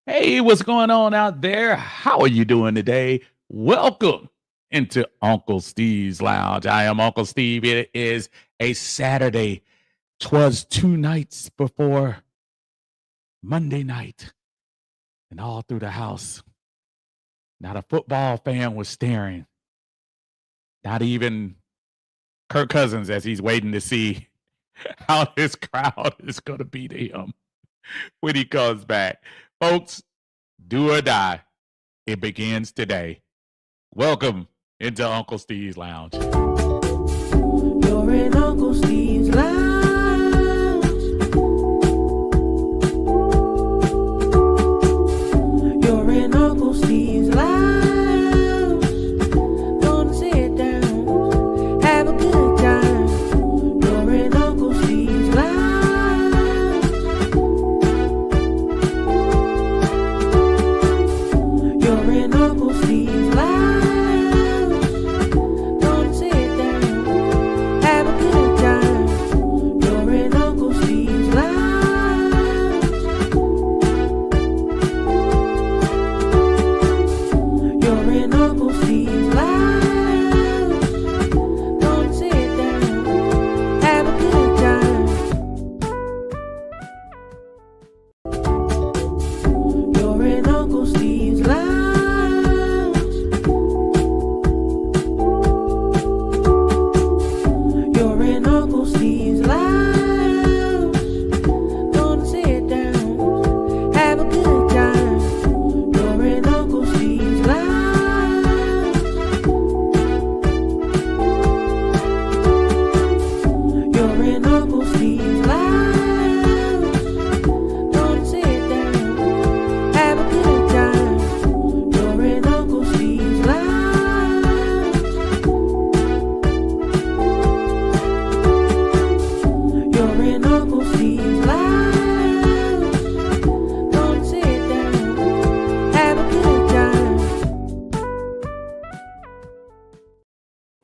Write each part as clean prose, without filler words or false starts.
Hey, what's going on out there? How are you doing today? Welcome into Uncle Steve's Lounge. I am Uncle Steve. It is a Saturday. 'Twas two nights before Monday night, and all through the house, not a football fan was staring. Not even Kirk Cousins as he's waiting to see how this crowd is going to be to him when he comes back. Folks, do or die. It begins today. Welcome into Uncle Steve's Lounge. You're in Uncle Steve's Lounge. You're in Uncle Steve's Lounge. Gonna sit down, have a good time. You're in Uncle Steve's Lounge. You're in Uncle Steve's Lounge.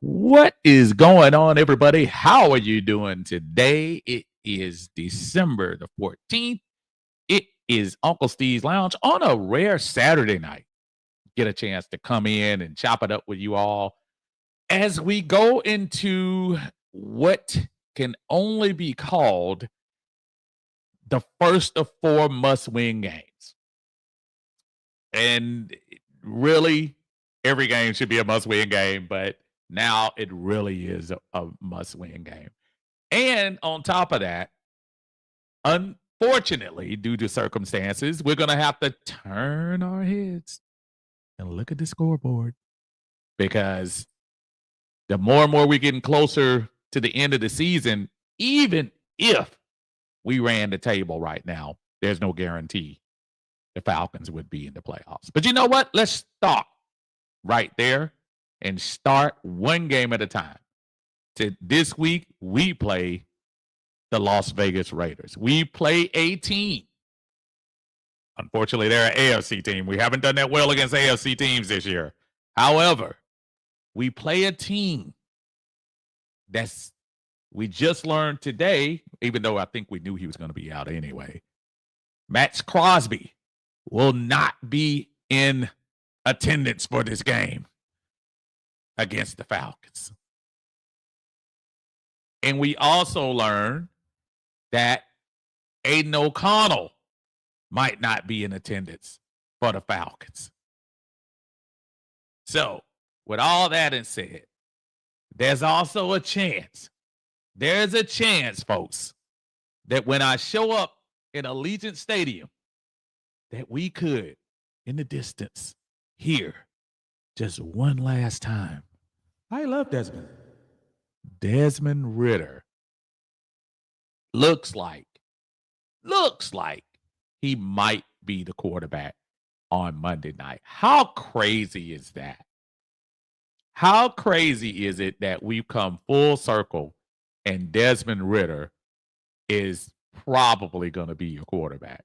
What is going on, everybody? How are you doing today? It is December the 14th. It is Uncle Steve's Lounge on a rare Saturday night. Get a chance to come in and chop it up with you all as we go into what can only be called the first of four must-win games. And really, every game should be a must-win game, but now it really is a must-win game. And on top of that, unfortunately, due to circumstances, we're going to have to turn our heads and look at the scoreboard because the more and more we're getting closer to the end of the season, even if we ran the table right now, there's no guarantee the Falcons would be in the playoffs. But you know what? Let's start right there and start one game at a time. This week, we play the Las Vegas Raiders. We play a team. Unfortunately, they're an AFC team. We haven't done that well against AFC teams this year. However, we play a team we just learned today, even though I think we knew he was going to be out anyway. Max Crosby will not be in attendance for this game against the Falcons. And we also learned that Aiden O'Connell might not be in attendance for the Falcons. So, with all that said, there's also a chance. There's a chance, folks, that when I show up in Allegiant Stadium, that we could, in the distance, hear just one last time. I love Desmond. Desmond Ridder looks like he might be the quarterback on Monday night. How crazy is that? How crazy is it that we've come full circle and Desmond Ridder is probably going to be your quarterback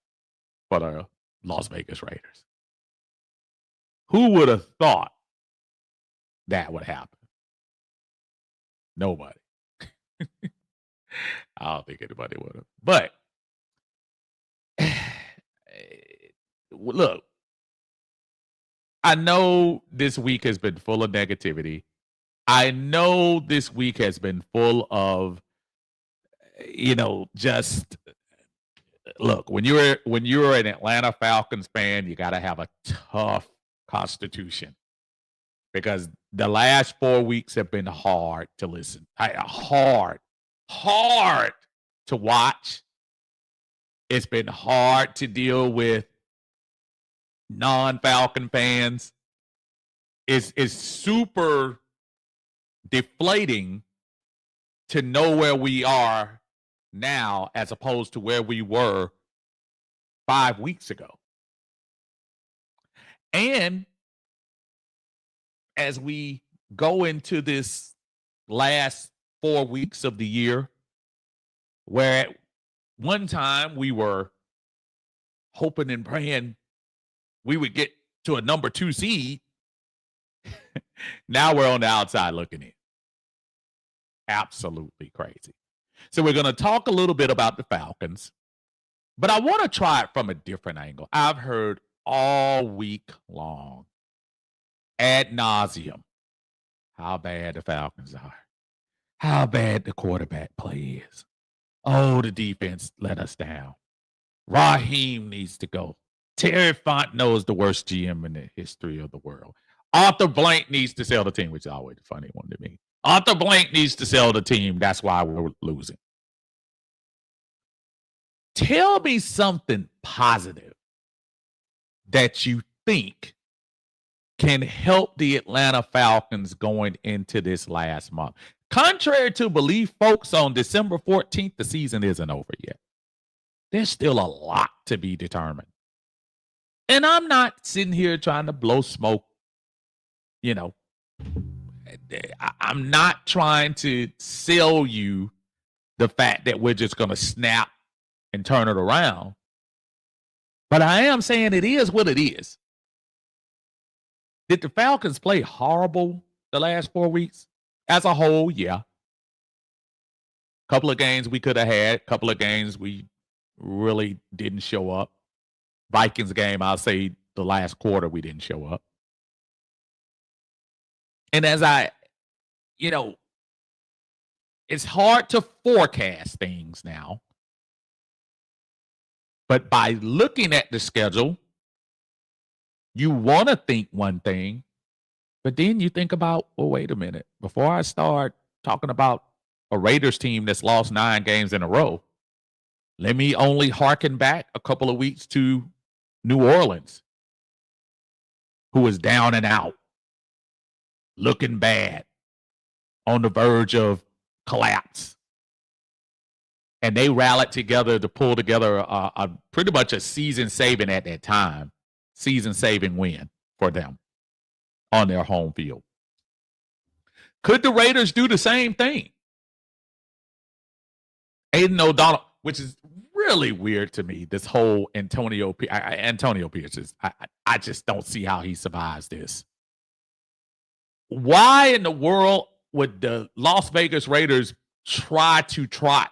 for the Las Vegas Raiders? Who would have thought that would happen? Nobody. I don't think anybody would have. But look, I know this week has been full of negativity. I know this week has been full of, just look, when you're an Atlanta Falcons fan, you got to have a tough constitution because the last 4 weeks have been hard to listen. Hard to watch. It's been hard to deal with non-Falcon fans. It's super deflating to know where we are now as opposed to where we were 5 weeks ago. And as we go into this last 4 weeks of the year, where at one time we were hoping and praying we would get to a number 2 seed, now we're on the outside looking in. Absolutely crazy. So we're going to talk a little bit about the Falcons, but I want to try it from a different angle. I've heard all week long, ad nauseum, how bad the Falcons are, how bad the quarterback play is. Oh, the defense let us down. Raheem needs to go. Terry Fontenot is the worst GM in the history of the world. Arthur Blank needs to sell the team, which is always a funny one to me. Arthur Blank needs to sell the team. That's why we're losing. Tell me something positive that you think can help the Atlanta Falcons going into this last month. Contrary to belief, folks, on December 14th, the season isn't over yet. There's still a lot to be determined. And I'm not sitting here trying to blow smoke. I'm not trying to sell you the fact that we're just going to snap and turn it around. But I am saying it is what it is. Did the Falcons play horrible the last 4 weeks? As a whole, yeah. Couple of games we could have had. Couple of games we really didn't show up. Vikings game, I'll say the last quarter we didn't show up. And as it's hard to forecast things now. But by looking at the schedule, you want to think one thing, but then you think about, well, wait a minute. Before I start talking about a Raiders team that's lost 9 games in a row, let me only hearken back a couple of weeks to New Orleans, who was down and out, looking bad, on the verge of collapse. And they rallied together to pull together a pretty much a season-saving at that time, season-saving win for them on their home field. Could the Raiders do the same thing? Aiden O'Donnell, which is really weird to me, this whole Antonio Pierce. I just don't see how he survives this. Why in the world would the Las Vegas Raiders try to trot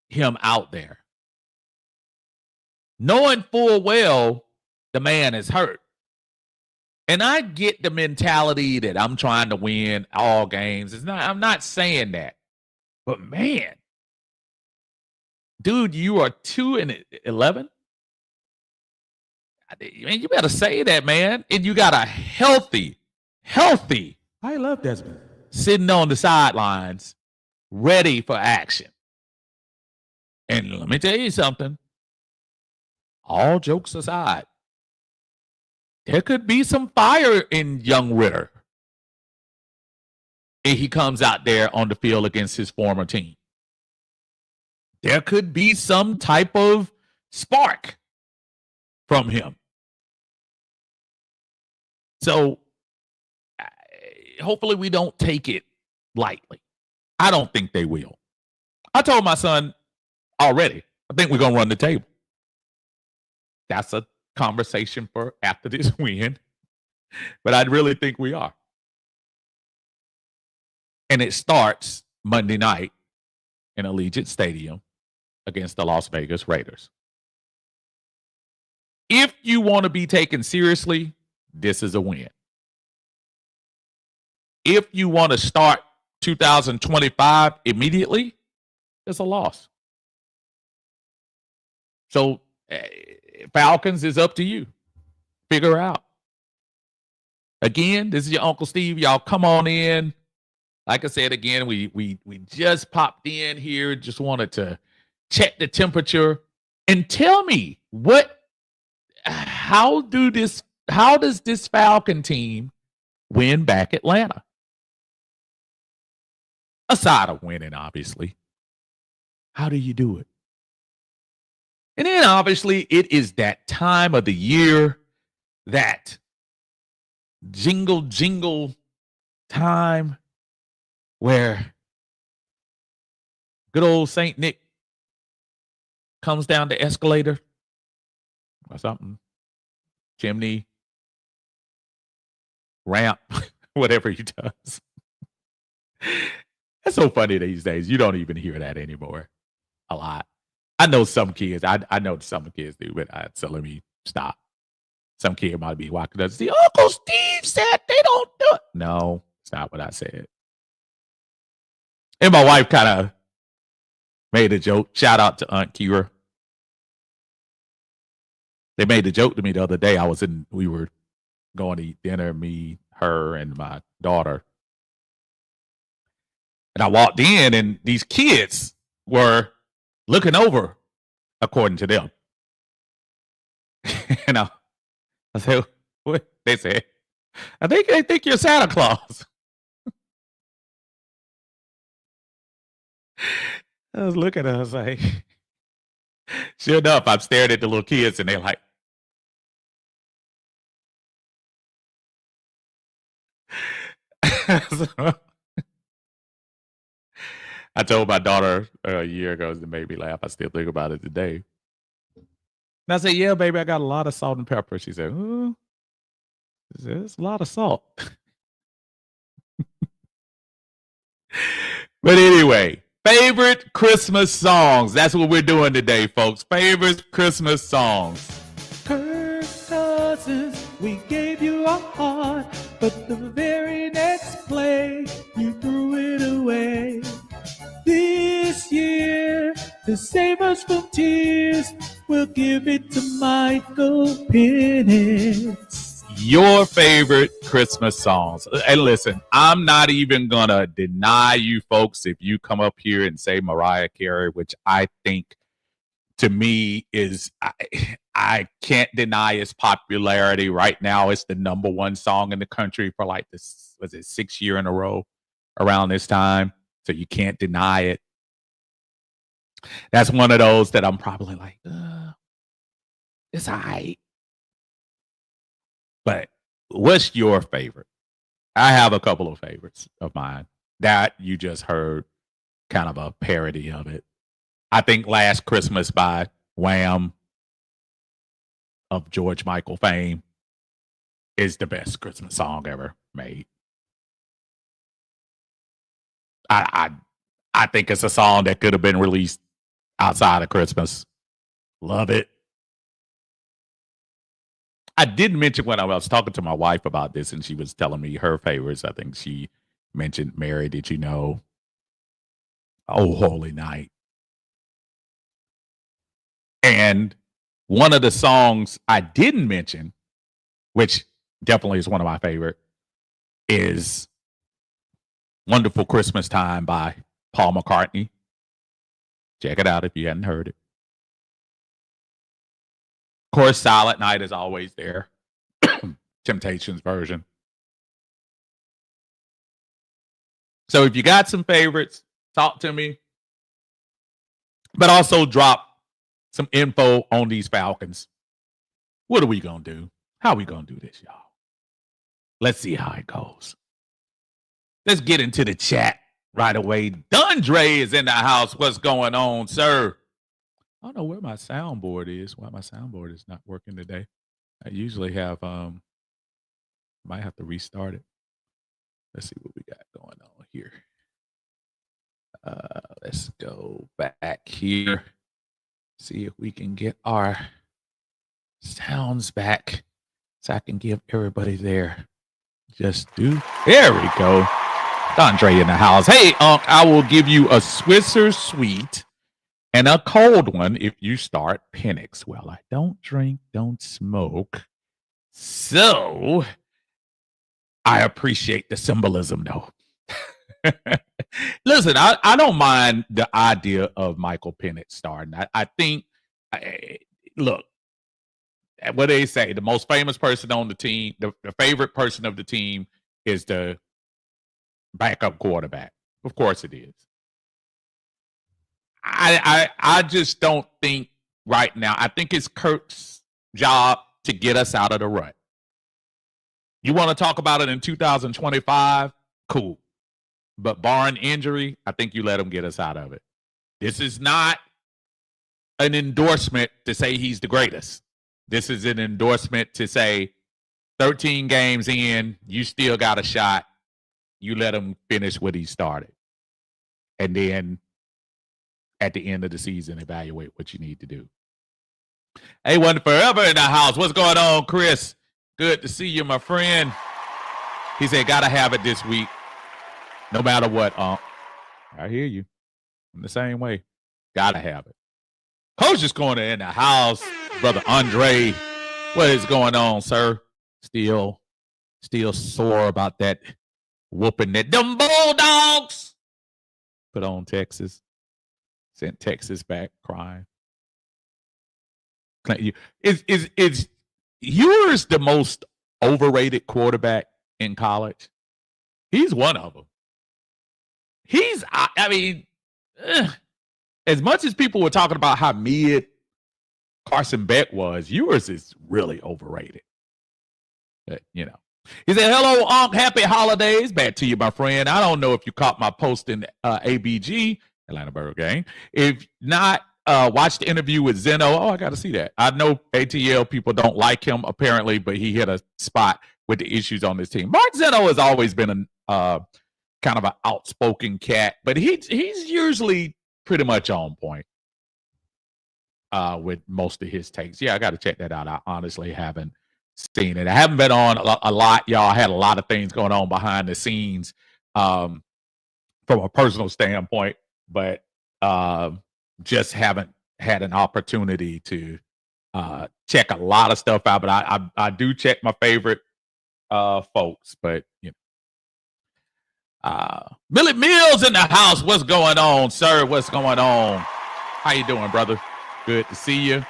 him out there, knowing full well the man is hurt? And I get the mentality that I'm trying to win all games. I'm not saying that. But man, dude, you are 2-11. Man, you better say that, man. And you got a healthy, I love Desmond, sitting on the sidelines, ready for action. And let me tell you something. All jokes aside, there could be some fire in young Ritter if he comes out there on the field against his former team. There could be some type of spark from him. So hopefully we don't take it lightly. I don't think they will. I told my son already, I think we're going to run the table. That's a conversation for after this win. But I really think we are. And it starts Monday night in Allegiant Stadium against the Las Vegas Raiders. If you want to be taken seriously, this is a win. If you want to start 2025 immediately, it's a loss. So, Falcons is up to you. Figure out. Again, this is your Uncle Steve. Y'all come on in. Like I said again, we just popped in here. Just wanted to check the temperature and tell me how does this Falcon team win back Atlanta? Aside of winning, obviously. How do you do it? And then obviously it is that time of the year, that jingle time where good old Saint Nick comes down the escalator or something, chimney, ramp, whatever he does. It's so funny these days. You don't even hear that anymore a lot. I know some kids. I know some kids do, but so let me stop. Some kid might be walking up and say, Uncle Steve said they don't do it. No, it's not what I said. And my wife kind of made a joke. Shout out to Aunt Kira. They made a joke to me the other day. We were going to eat dinner, me, her, and my daughter. And I walked in, and these kids were looking over, according to them. And I said, what? They said, I think they think you're Santa Claus. I was looking at her, I was like, sure enough, I'm staring at the little kids, and they're like, so, I told my daughter a year ago, it made me laugh. I still think about it today. And I said, yeah, baby, I got a lot of salt and pepper. She said, oh, it's a lot of salt. But anyway, favorite Christmas songs. That's what we're doing today, folks. Favorite Christmas songs. Kirk Cousins, we gave you our heart, but the very next play, you threw it away. This year, to save us from tears, we'll give it to Michael Penix. Your favorite Christmas songs. And listen, I'm not even going to deny you folks if you come up here and say Mariah Carey, which I think to me is, I can't deny its popularity right now. It's the number one song in the country for like this, was it 6 year in a row around this time? So you can't deny it. That's one of those that I'm probably like, it's all right. But what's your favorite? I have a couple of favorites of mine that you just heard, kind of a parody of it. I think Last Christmas by Wham, of George Michael fame, is the best Christmas song ever made. I think it's a song that could have been released outside of Christmas. Love it. I did mention when I was talking to my wife about this, and she was telling me her favorites. I think she mentioned Mary, Did You Know? Oh, Holy Night. And one of the songs I didn't mention, which definitely is one of my favorite, is Wonderful Christmas Time by Paul McCartney. Check it out if you hadn't heard it. Of course, Silent Night is always there. Temptations version. So if you got some favorites, talk to me. But also drop some info on these Falcons. What are we going to do? How are we going to do this, y'all? Let's see how it goes. Let's get into the chat right away. Dundre is in the house. What's going on, sir? I don't know where my soundboard is. Why my soundboard is not working today. I usually have, might have to restart it. Let's see what we got going on here. Let's go back here. See if we can get our sounds back so I can give everybody there. There we go. Andre in the house. Hey, Unc, I will give you a Swisser Sweet and a cold one if you start Penix. Well, I don't drink, don't smoke. So I appreciate the symbolism, though. Listen, I don't mind the idea of Michael Penix starting. I think, look, what they say, the most famous person on the team, the favorite person of the team is the backup quarterback. Of course it is. I just don't think right now. I think it's Kirk's job to get us out of the rut. You want to talk about it in 2025? Cool. But barring injury, I think you let him get us out of it. This is not an endorsement to say he's the greatest. This is an endorsement to say 13 games in, you still got a shot. You let him finish what he started. And then at the end of the season, evaluate what you need to do. A1 Forever in the house. What's going on, Chris? Good to see you, my friend. He said, gotta have it this week. No matter what, I hear you. I'm the same way. Gotta have it. Coach is going in the house. Brother Andre, what is going on, sir? Still sore about that whooping that them Bulldogs put on Texas. Sent Texas back crying. Is Ewers the most overrated quarterback in college? He's one of them. As much as people were talking about how mid Carson Beck was, Ewers is really overrated. But, He said, hello, Unc. Happy holidays. Back to you, my friend. I don't know if you caught my post in ABG, Atlanta Burger Gang. If not, watch the interview with Zeno. Oh, I got to see that. I know ATL people don't like him, apparently, but he hit a spot with the issues on this team. Mark Zeno has always been a kind of an outspoken cat, but he's usually pretty much on point with most of his takes. Yeah, I got to check that out. I honestly haven't seen it. I haven't been on a lot, y'all. I had a lot of things going on behind the scenes from a personal standpoint, but just haven't had an opportunity to check a lot of stuff out. But I do check my favorite folks, but Billy Mills in the house. What's going on, sir? What's going on? How you doing, brother? Good to see you.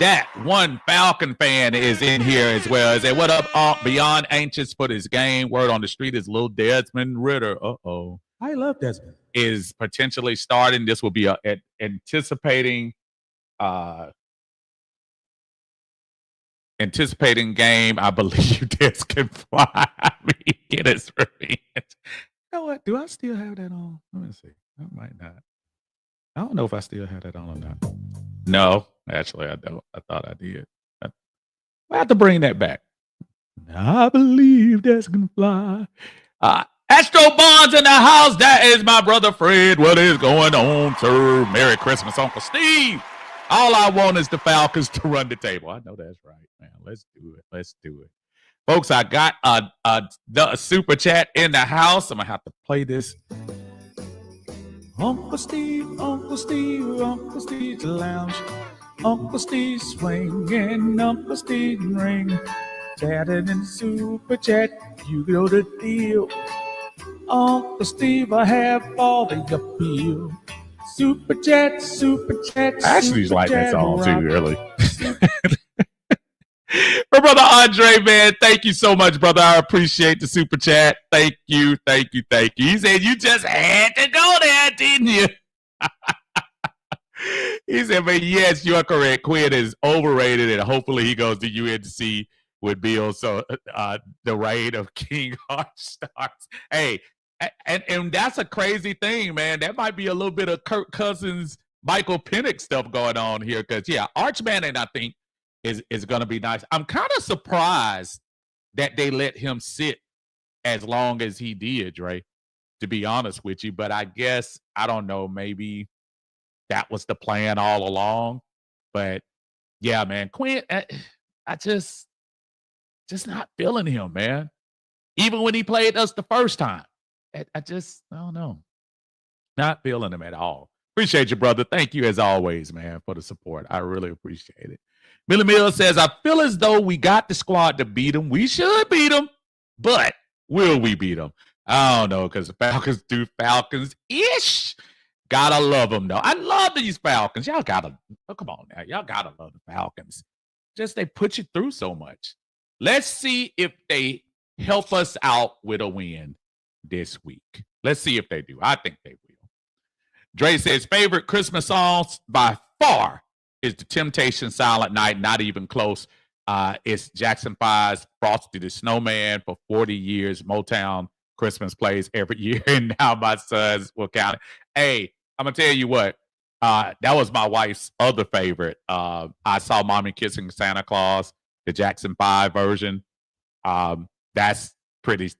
That one Falcon fan is in here as well. Say, what up, beyond anxious for this game. Word on the street is Lil Desmond Ritter. Uh-oh. I love Desmond. Is potentially starting. This will be anticipating game. I believe this can fly. I mean, get his revenge. You know what? Do I still have that on? Let me see. I might not. I don't know if I still have that on or not. No, actually, I don't. I thought I did. I have to bring that back. I believe that's gonna fly. Astro Bonds in the house. That is my brother Fred. What is going on, sir? Merry Christmas, Uncle Steve. All I want is the Falcons to run the table. I know that's right, man. Let's do it. Let's do it. Folks, I got a super chat in the house. I'm going to have to play this. Uncle Steve, Uncle Steve, Uncle Steve's lounge. Uncle Steve swinging, Uncle Steve ring. Chatting in super chat, you know the deal. Uncle Steve, I have all the appeal. Super chat, super chat. I actually like that song too, really. My brother Andre, man, thank you so much, brother. I appreciate the super chat. Thank you, thank you, thank you. He said you just had to go there, didn't you? He said, but yes, you are correct. Quinn is overrated, and hopefully he goes to UNC with Bill. So the reign of King Hart starts. Hey, and that's a crazy thing, man. That might be a little bit of Kirk Cousins, Michael Penix stuff going on here. Because, yeah, Arch Manning, I think, is going to be nice. I'm kind of surprised that they let him sit as long as he did, Dre, to be honest with you. But I guess, I don't know, maybe that was the plan all along. But Yeah, man. Quinn, I just not feeling him, man. Even when he played us the first time. I don't know. Not feeling him at all. Appreciate you, brother. Thank you as always, man, for the support. I really appreciate it. Millie Mill says, I feel as though we got the squad to beat them. We should beat them, but will we beat them? I don't know, because the Falcons do Falcons-ish. Gotta love them, though. I love these Falcons. Y'all gotta, come on now. Y'all gotta love the Falcons. Just they put you through so much. Let's see if they help us out with a win this week. Let's see if they do. I think they will. Dre says, favorite Christmas songs by far is The Temptations' Silent Night. Not even close. It's Jackson 5's Frosty the Snowman for 40 years. Motown Christmas plays every year, and now my sons will count it. Hey, I'm going to tell you what. That was my wife's other favorite. I Saw Mommy Kissing Santa Claus, the Jackson 5 version. That's pretty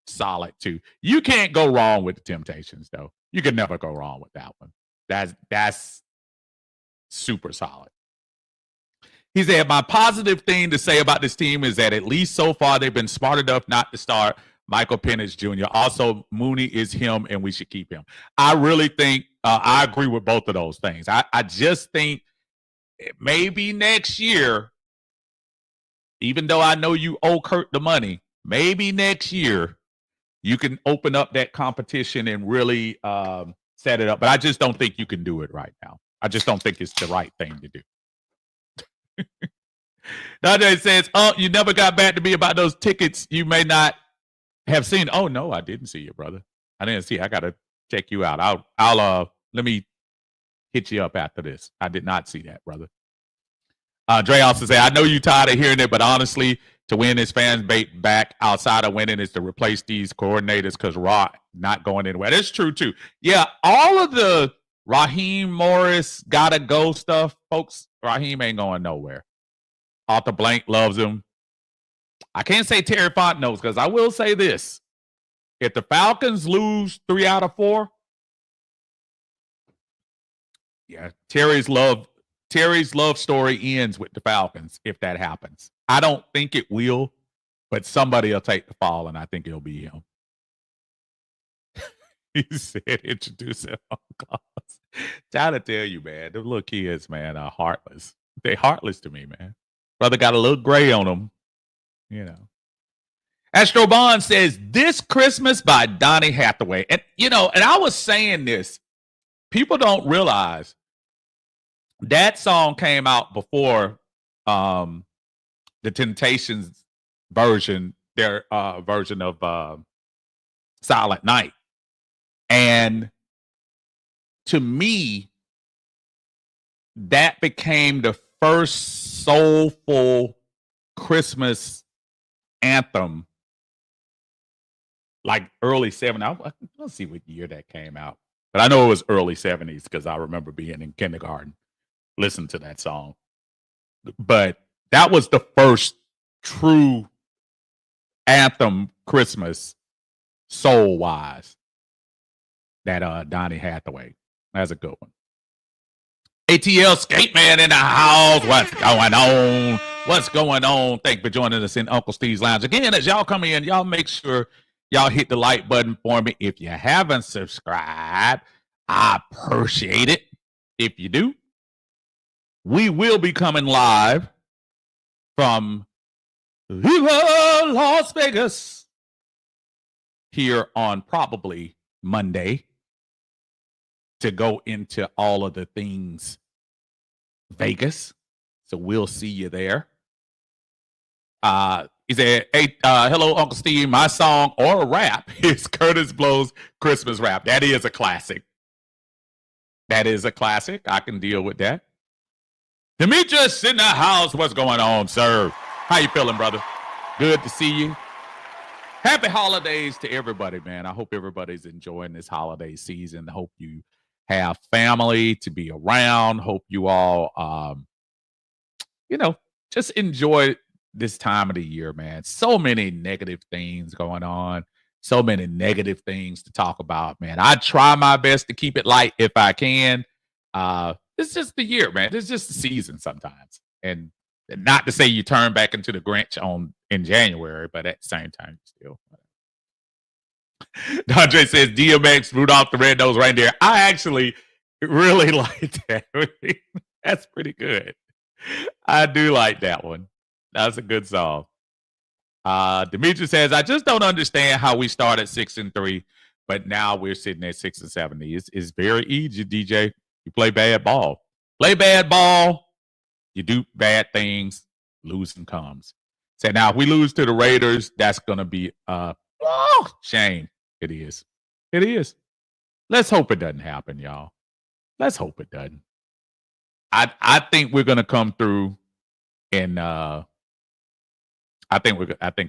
solid, too. You can't go wrong with The Temptations, though. You can never go wrong with that one. That's super solid. He said, my positive thing to say about this team is that at least so far they've been smart enough not to start Michael Penix Jr. Also, Mooney is him, and we should keep him. I really think I agree with both of those things. I just think maybe next year, even though I know you owe Kurt the money, maybe next year you can open up that competition and really set it up. But I just don't think you can do it right now. I just don't think it's the right thing to do. Najee says, oh, you never got back to me about those tickets you may not have seen. Oh, no, I didn't see it, brother. I didn't see it. I got to check you out. Let me hit you up after this. I did not see that, brother. Dre also said, I know you're tired of hearing it, but honestly, to win his fans back outside of winning is to replace these coordinators because Raw not going anywhere. That's true, too. Yeah, all of the Raheem Morris gotta go stuff, folks, Raheem ain't going nowhere. Arthur Blank loves him. I can't say Terry Fontenot because I will say this. If the Falcons lose 3 out of 4, yeah, Terry's love story ends with the Falcons if that happens. I don't think it will, but somebody will take the fall, and I think it'll be him. He said, introduce him on class. Trying to tell you, man, them little kids, man, are heartless. They heartless to me, man. Brother got a little gray on them, you know. Astro Bond says, This Christmas by Donny Hathaway. And, and I was saying this. People don't realize that song came out before the Temptations version, their version of Silent Night. And to me, that became the first soulful Christmas anthem, like early 70s. Let's see what year that came out. But I know it was early 70s because I remember being in kindergarten, listening to that song. But that was the first true anthem Christmas, soul-wise, that Donny Hathaway. That's a good one. ATL Skate Man in the house. What's going on? What's going on? Thank you for joining us in Uncle Steve's Lounge. Again, as y'all come in, y'all make sure y'all hit the like button for me. If you haven't subscribed, I appreciate it. If you do, we will be coming live from Viva Las Vegas here on probably Monday to go into all of the things Vegas. So we'll see you there. He said, hey, hello, Uncle Steve. My song or rap is Curtis Blow's Christmas Rap. That is a classic. That is a classic. I can deal with that. Demetrius in the house. What's going on, sir? How you feeling, brother? Good to see you. Happy holidays to everybody, man. I hope everybody's enjoying this holiday season. I hope you have family to be around. Hope you all, just enjoy this time of the year, man. So many negative things going on. So many negative things to talk about, man. I try my best to keep it light if I can. It's just the year, man. It's just the season sometimes. And not to say you turn back into the Grinch in January, but at the same time, still. Andre says DMX, Rudolph the Red-Nosed Reindeer. I actually really like that. That's pretty good. I do like that one. That's a good song. Demetrius says, I just don't understand how we started 6-3, but now we're sitting at 6-70. It's very easy, DJ. You play bad ball. Play bad ball. You do bad things. Losing comes. So now if we lose to the Raiders, that's gonna be shame. It is. It is. Let's hope it doesn't happen, y'all. Let's hope it doesn't. I think we're gonna come through, and I think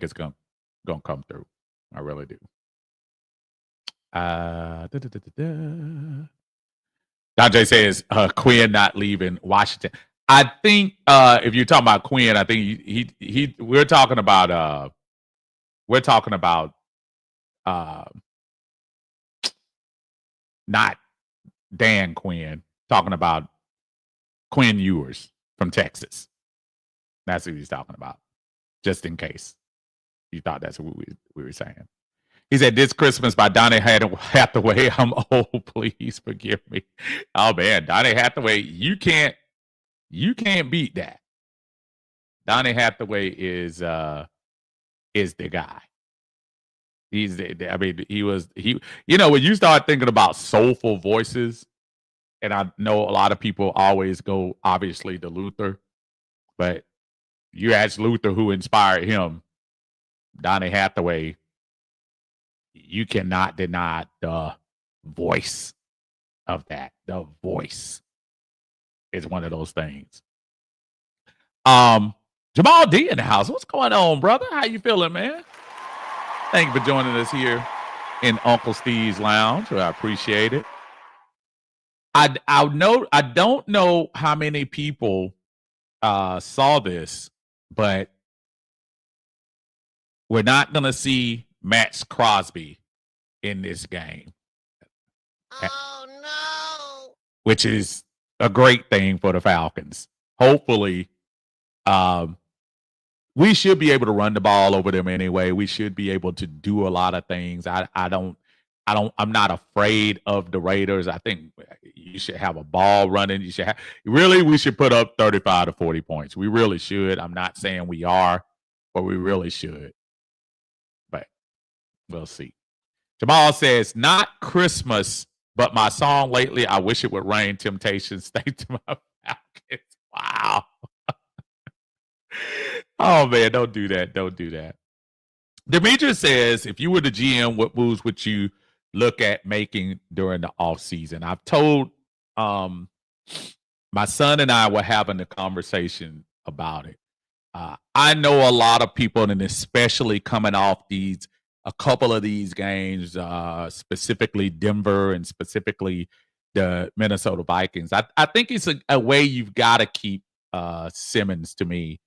it's gonna come through. I really do. Dante says Quinn not leaving Washington. I think if you're talking about Quinn, I think he we're talking about not Dan Quinn, talking about Quinn Ewers from Texas. That's what he's talking about. Just in case you thought that's what we were saying. He said, "This Christmas by Donny Hathaway. I'm old. Please forgive me." Oh man, Donny Hathaway, you can't beat that. Donny Hathaway is the guy. He's when you start thinking about soulful voices, and I know a lot of people always go obviously to Luther, but you ask Luther who inspired him, Donny Hathaway. You cannot deny the voice of that. The voice is one of those things. Jamal D in the house. What's going on, brother? How you feeling, man? Thank you for joining us here in Uncle Steve's Lounge. I appreciate it. I don't know how many people saw this, but we're not gonna see Max Crosby in this game. Oh no! Which is a great thing for the Falcons. Hopefully, we should be able to run the ball over them anyway. We should be able to do a lot of things. I'm not afraid of the Raiders. I think you should have a ball running. We should put up 35 to 40 points. We really should. I'm not saying we are, but we really should. But we'll see. Jamal says, not Christmas, but my song lately, I Wish It Would Rain, Temptations. Thank to my Falcons. Wow. Oh, man, don't do that. Don't do that. Demetrius says, if you were the GM, what moves would you look at making during the offseason? I've told my son and I were having a conversation about it. I know a lot of people, and especially coming off a couple of these games, specifically Denver and specifically the Minnesota Vikings. I think it's a way you've got to keep Simmons, to me,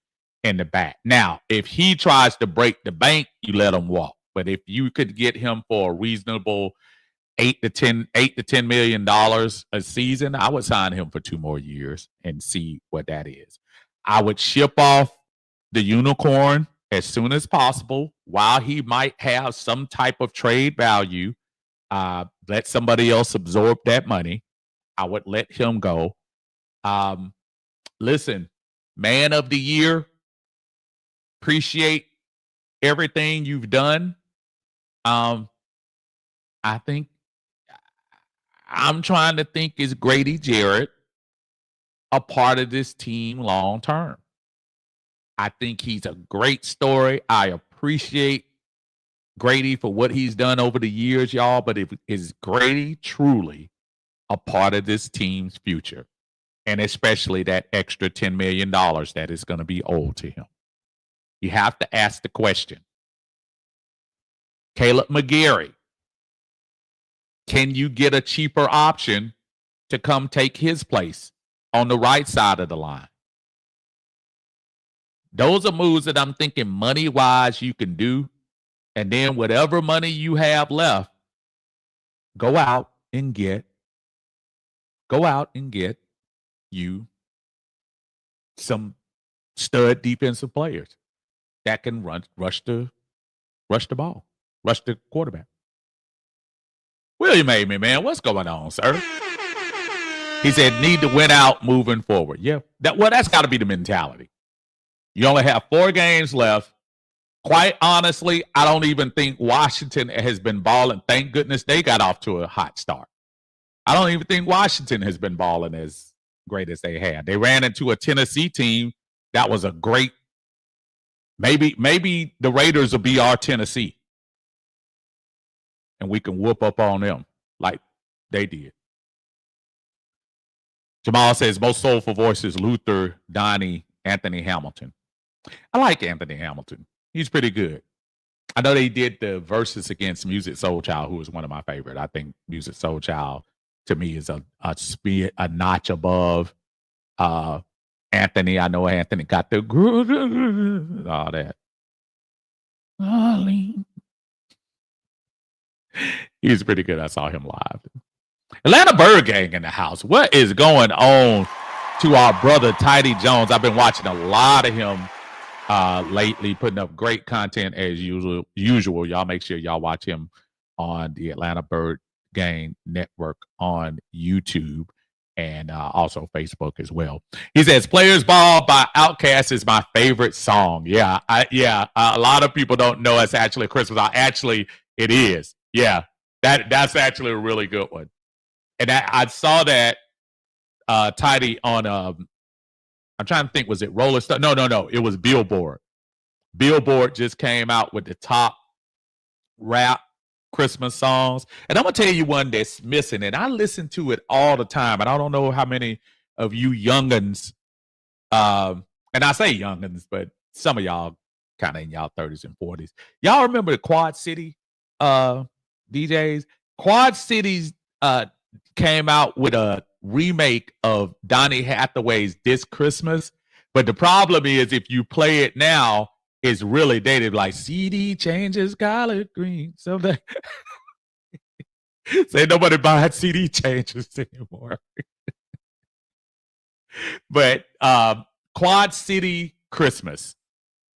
in the back. Now, if he tries to break the bank, you let him walk. But if you could get him for a reasonable $8 to $10 million a season, I would sign him for 2 more years and see what that is. I would ship off the unicorn as soon as possible, while he might have some type of trade value. Let somebody else absorb that money. I would let him go. Listen, man of the year, appreciate everything you've done. I think I'm trying to think, is Grady Jarrett a part of this team long term? I think he's a great story. I appreciate Grady for what he's done over the years, y'all. But is Grady truly a part of this team's future? And especially that extra $10 million that is going to be owed to him. You have to ask the question. Caleb McGarry, can you get a cheaper option to come take his place on the right side of the line? Those are moves that I'm thinking money-wise you can do. And then whatever money you have left, go out and get you some stud defensive players that can rush the ball, rush the quarterback. William Amy, man, what's going on, sir? He said, need to win out moving forward. Yeah, that's got to be the mentality. You only have 4 games left. Quite honestly, I don't even think Washington has been balling. Thank goodness they got off to a hot start. I don't even think Washington has been balling as great as they had. They ran into a Tennessee team that was a great. Maybe the Raiders will be our Tennessee, and we can whoop up on them like they did. Jamal says most soulful voices: Luther, Donnie, Anthony Hamilton. I like Anthony Hamilton. He's pretty good. I know they did the verses against Music Soul Child, who is one of my favorite. I think Music Soul Child to me is a notch above Anthony. I know Anthony got the all that. Darling. He's pretty good. I saw him live. Atlanta Bird Gang in the house. What is going on to our brother Tidy Jones? I've been watching a lot of him lately, putting up great content as usual. Y'all make sure y'all watch him on the Atlanta Bird Gang Network on YouTube and also Facebook as well. He says Players Ball by Outkast is my favorite song. Yeah, a lot of people don't know it's actually a Christmas song. Actually, it is. Yeah, that's actually a really good one. And I saw that Tidy on I'm trying to think, was it Roller Stone? No. It was Billboard. Billboard just came out with the top rap Christmas songs. And I'm going to tell you one that's missing. And I listen to it all the time. And I don't know how many of you youngins, and I say youngins, but some of y'all kind of in y'all 30s and 40s. Y'all remember the Quad City DJs? Quad Cities came out with a remake of Donny Hathaway's This Christmas, but the problem is if you play it now, it's really dated, like CD changes collard green. So that say nobody buys CD changes anymore. But Quad City Christmas,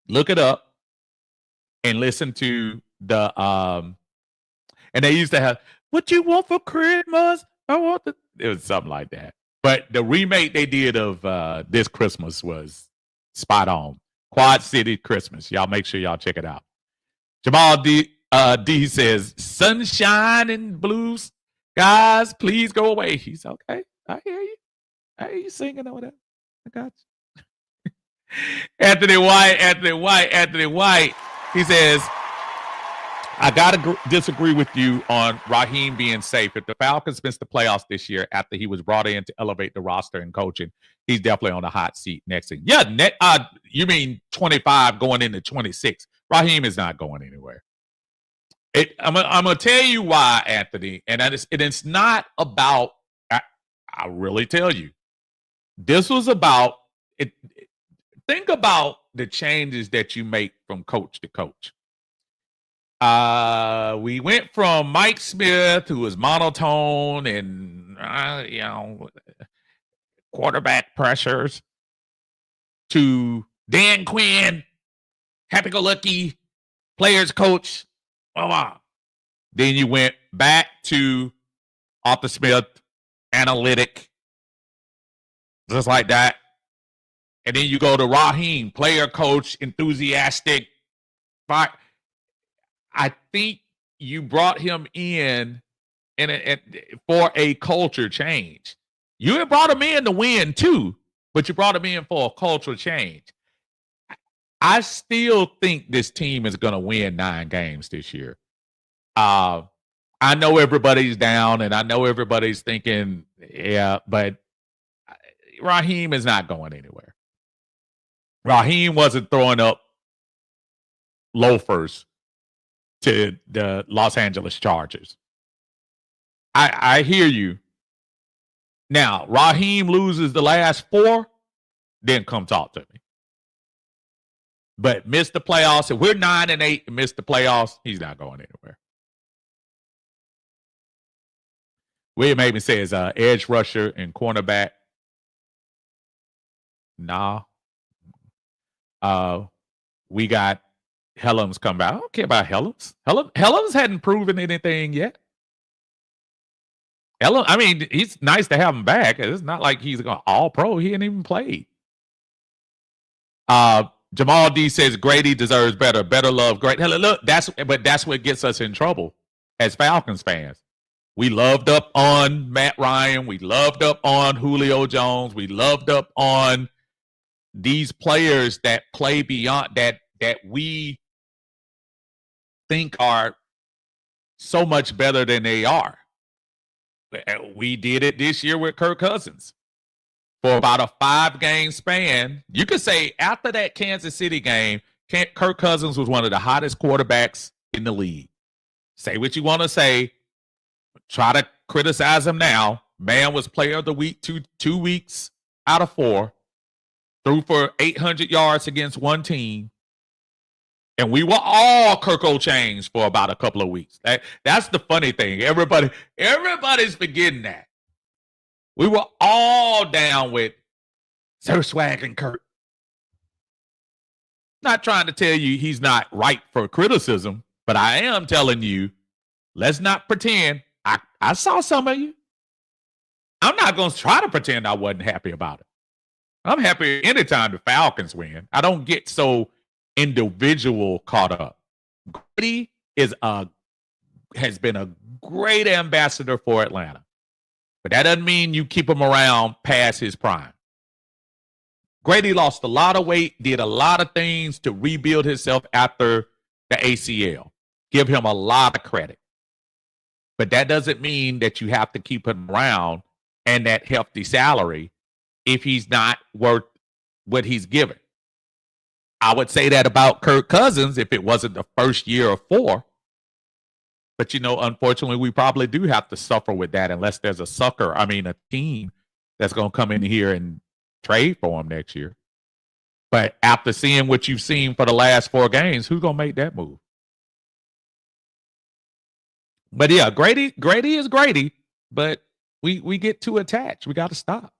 look it up and listen to the and they used to have what you want for Christmas. I want the. It was something like that. But the remake they did of This Christmas was spot on. Quad City Christmas. Y'all make sure y'all check it out. Jamal D says, sunshine and blues. Guys, please go away. He's okay. I hear you. I hear you singing over there. I got you. Anthony White. He says, I got to disagree with you on Raheem being safe. If the Falcons missed the playoffs this year after he was brought in to elevate the roster and coaching, he's definitely on the hot seat next season. Yeah, you mean 25 going into 26. Raheem is not going anywhere. I'm going to tell you why, Anthony, and it's not about, I really tell you, this was about, think about the changes that you make from coach to coach. We went from Mike Smith, who was monotone and quarterback pressures, to Dan Quinn, happy-go-lucky players coach. Then you went back to Arthur Smith, analytic, just like that. And then you go to Raheem, player coach, enthusiastic. I think you brought him in for a culture change. You had brought him in to win too, but you brought him in for a cultural change. I still think this team is going to win 9 games this year. I know everybody's down, and I know everybody's thinking, yeah, but Raheem is not going anywhere. Raheem wasn't throwing up loafers to the Los Angeles Chargers. I hear you. Now, Raheem loses the last 4, then come talk to me. But miss the playoffs. If we're 9-8 and miss the playoffs, he's not going anywhere. William Amy says edge rusher and cornerback. Nah. We got Helms come back. I don't care about Helms. Helms hadn't proven anything yet. I mean, he's nice to have him back. It's not like he's going all pro. He ain't even played. Jamal D says Grady deserves better. Better love. Great. Look, that's what gets us in trouble as Falcons fans. We loved up on Matt Ryan. We loved up on Julio Jones. We loved up on these players that play beyond that we think are so much better than they are. We did it this year with Kirk Cousins. For about a 5-game span, you could say after that Kansas City game, Kirk Cousins was one of the hottest quarterbacks in the league. Say what you want to say. Try to criticize him now. Man was player of the week 2 weeks out of 4. Threw for 800 yards against one team. And we were all Kirk O'Chains for about a couple of weeks. That's the funny thing. Everybody's forgetting that. We were all down with Sir Swag and Kirk. Not trying to tell you he's not right for criticism, but I am telling you, let's not pretend. I saw some of you. I'm not going to try to pretend I wasn't happy about it. I'm happy anytime the Falcons win. I don't get so individual caught up. Grady has been a great ambassador for Atlanta. But that doesn't mean you keep him around past his prime. Grady lost a lot of weight, did a lot of things to rebuild himself after the ACL. Give him a lot of credit. But that doesn't mean that you have to keep him around and that hefty salary if he's not worth what he's given. I would say that about Kirk Cousins if it wasn't the first year of 4. But, unfortunately, we probably do have to suffer with that unless there's a team that's going to come in here and trade for him next year. But after seeing what you've seen for the last 4 games, who's going to make that move? But, yeah, Grady is Grady, but we get too attached. We got to stop.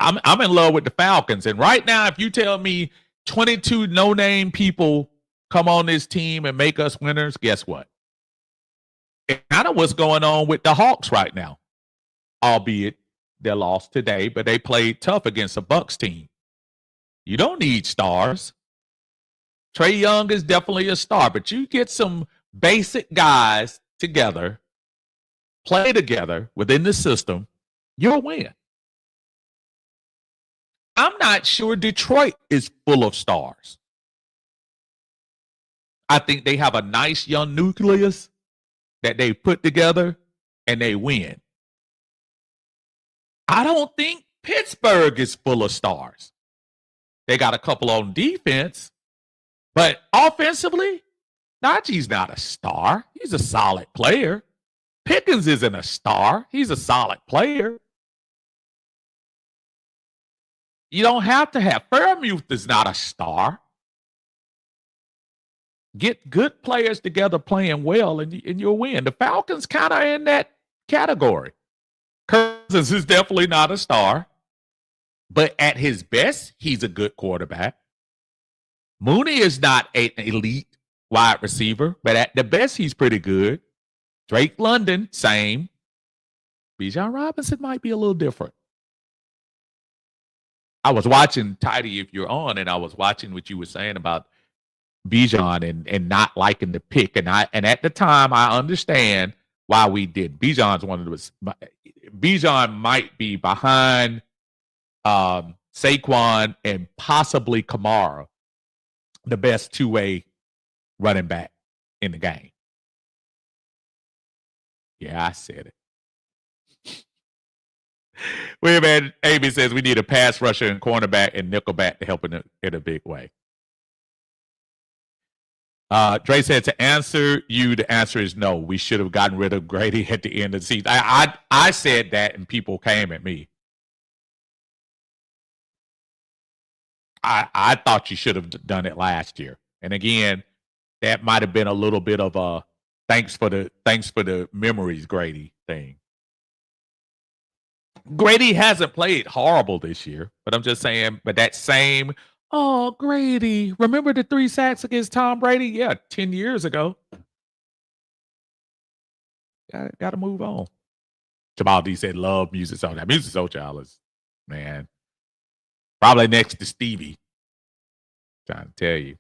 I'm in love with the Falcons. And right now, if you tell me 22 no-name people come on this team and make us winners, guess what? It's kind of what's going on with the Hawks right now. Albeit they lost today, but they played tough against a Bucks team. You don't need stars. Trae Young is definitely a star, but you get some basic guys together, play together within the system, you'll win. I'm not sure Detroit is full of stars. I think they have a nice young nucleus that they put together and they win. I don't think Pittsburgh is full of stars. They got a couple on defense, but offensively, Najee's not a star. He's a solid player. Pickens isn't a star. He's a solid player. You don't have to have. Fairmuth is not a star. Get good players together playing well, and you'll win. The Falcons kind of in that category. Cousins is definitely not a star, but at his best, he's a good quarterback. Mooney is not an elite wide receiver, but at the best, he's pretty good. Drake London, same. Bijan Robinson might be a little different. I was watching Tidy if you're on, and I was watching what you were saying about Bijan and not liking the pick. And at the time, I understand why we did. Bijan's one of those. Bijan might be behind Saquon and possibly Kamara, the best two-way running back in the game. Yeah, I said it. Wait, man. Amy says we need a pass rusher and cornerback and nickelback to help in a big way. Dre said to answer you, the answer is no. We should have gotten rid of Grady at the end of the season. I said that and people came at me. I thought you should have done it last year. And again, that might have been a little bit of a thanks for the memories, Grady thing. Grady hasn't played horrible this year, but I'm just saying, but that same Oh, Grady. Remember the 3 sacks against Tom Brady? Yeah, 10 years ago. Got to move on. Jamal D said, love Music Soul Child. Music Soul Child is, man, probably next to Stevie. Trying to tell you.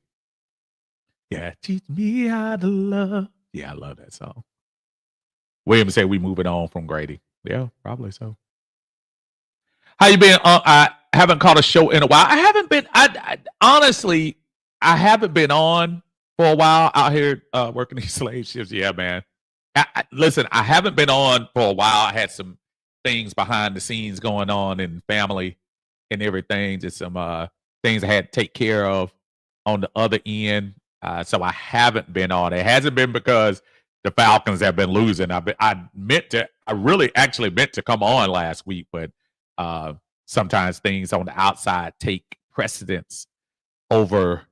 Yeah, teach me how to love. Yeah, I love that song. William said we moving on from Grady. Yeah, probably so. How you been? I haven't caught a show in a while. I haven't been. I honestly, I haven't been on for a while out here working these slave shifts. Yeah, man. Listen, I haven't been on for a while. I had some things behind the scenes going on in family and everything. Just some things I had to take care of on the other end. So I haven't been on. It hasn't been because the Falcons have been losing. I really actually meant to come on last week, but sometimes things on the outside take precedence over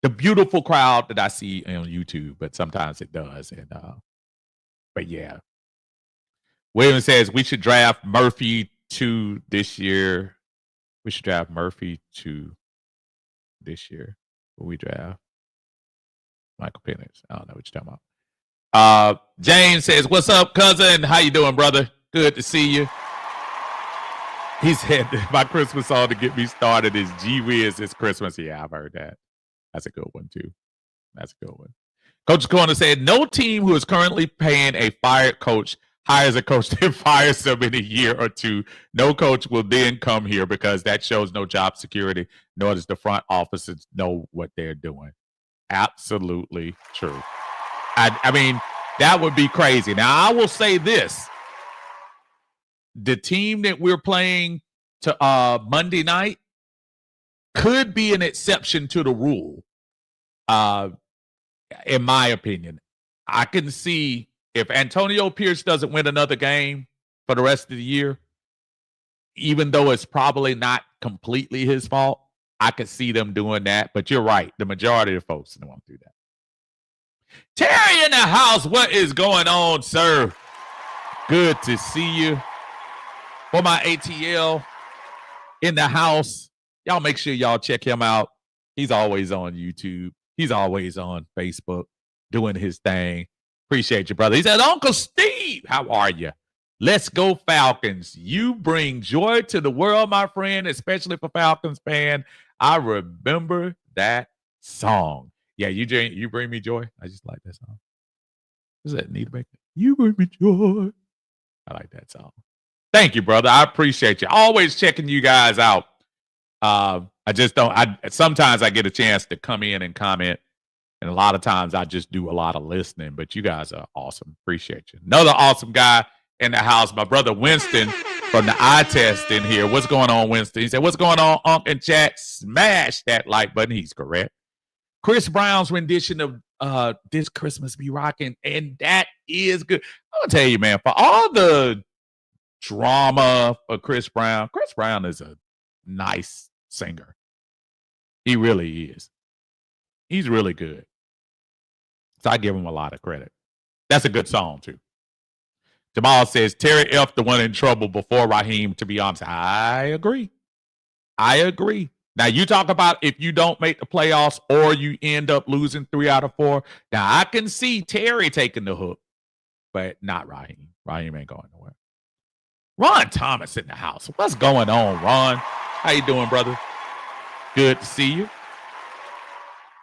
the beautiful crowd that I see on YouTube, but sometimes it does. And but yeah. William says we should draft Murphy 2 this year. We should draft Murphy 2 this year. Will we draft Michael Penix? I don't know what you're talking about. James says, what's up, cousin? How you doing, brother? Good to see you. He said my Christmas song to get me started is Gee Whiz, it's Christmas. Yeah, I've heard that. That's a good one, too. That's a good one. Coach Corner said, no team who is currently paying a fired coach hires a coach that fires them in a year or two. No coach will then come here because that shows no job security, nor does the front offices know what they're doing. Absolutely true. I mean, that would be crazy. Now, I will say this. The team that we're playing to Monday night could be an exception to the rule, in my opinion. I can see if Antonio Pierce doesn't win another game for the rest of the year, even though it's probably not completely his fault, I could see them doing that. But you're right. The majority of folks don't want to do that. Terry in the house, what is going on, sir? Good to see you. For my ATL in the house, y'all make sure y'all check him out. He's always on YouTube. He's always on Facebook doing his thing. Appreciate you, brother. He said, Uncle Steve, how are you? Let's go Falcons. You bring joy to the world, my friend, especially for Falcons fan. I remember that song. Yeah, you bring me joy. I just like that song. Is that Nita Baker? You bring me joy. I like that song. Thank you, brother. I appreciate you. Always checking you guys out. Sometimes I get a chance to come in and comment, and a lot of times I just do a lot of listening, but you guys are awesome. Appreciate you. Another awesome guy in the house, my brother Winston from the eye test in here. What's going on, Winston? He said, what's going on, Unc and chat? Smash that like button. He's correct. Chris Brown's rendition of This Christmas Be Rockin', and that is good. I'm going to tell you, man, for all the drama for Chris Brown is a nice singer. He really is. He's really good. So I give him a lot of credit. That's a good song, too. Jamal says, Terry F. the one in trouble before Raheem, to be honest. I agree. Now, you talk about if you don't make the playoffs or you end up losing 3 out of 4. Now, I can see Terry taking the hook, but not Raheem. Raheem ain't going nowhere. Ron Thomas in the house. What's going on, Ron? How you doing, brother? Good to see you.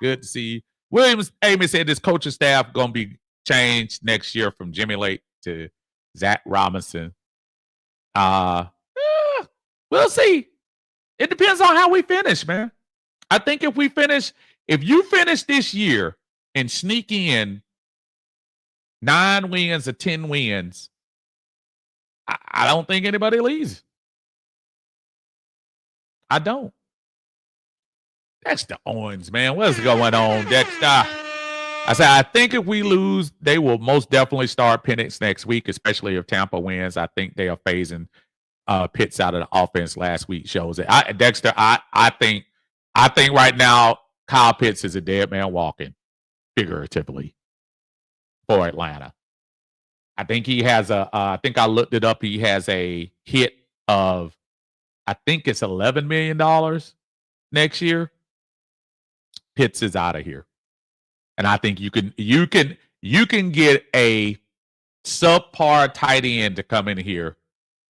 Good to see you. Williams Amy said this coaching staff going to be changed next year from Jimmy Lake to Zach Robinson. We'll see. It depends on how we finish, man. I think if you finish this year and sneak in 9 wins or 10 wins, I don't think anybody leaves. I don't. Dexter Owens, man. What's going on, Dexter? I said, I think if we lose, they will most definitely start Penix next week, especially if Tampa wins. I think they are phasing Pitts out of the offense last week shows it. Dexter, I think right now Kyle Pitts is a dead man walking, figuratively, for Atlanta. I think he has I think I looked it up. He has a hit of, I think it's $11 million next year. Pitts is out of here. And I think you can get a subpar tight end to come in here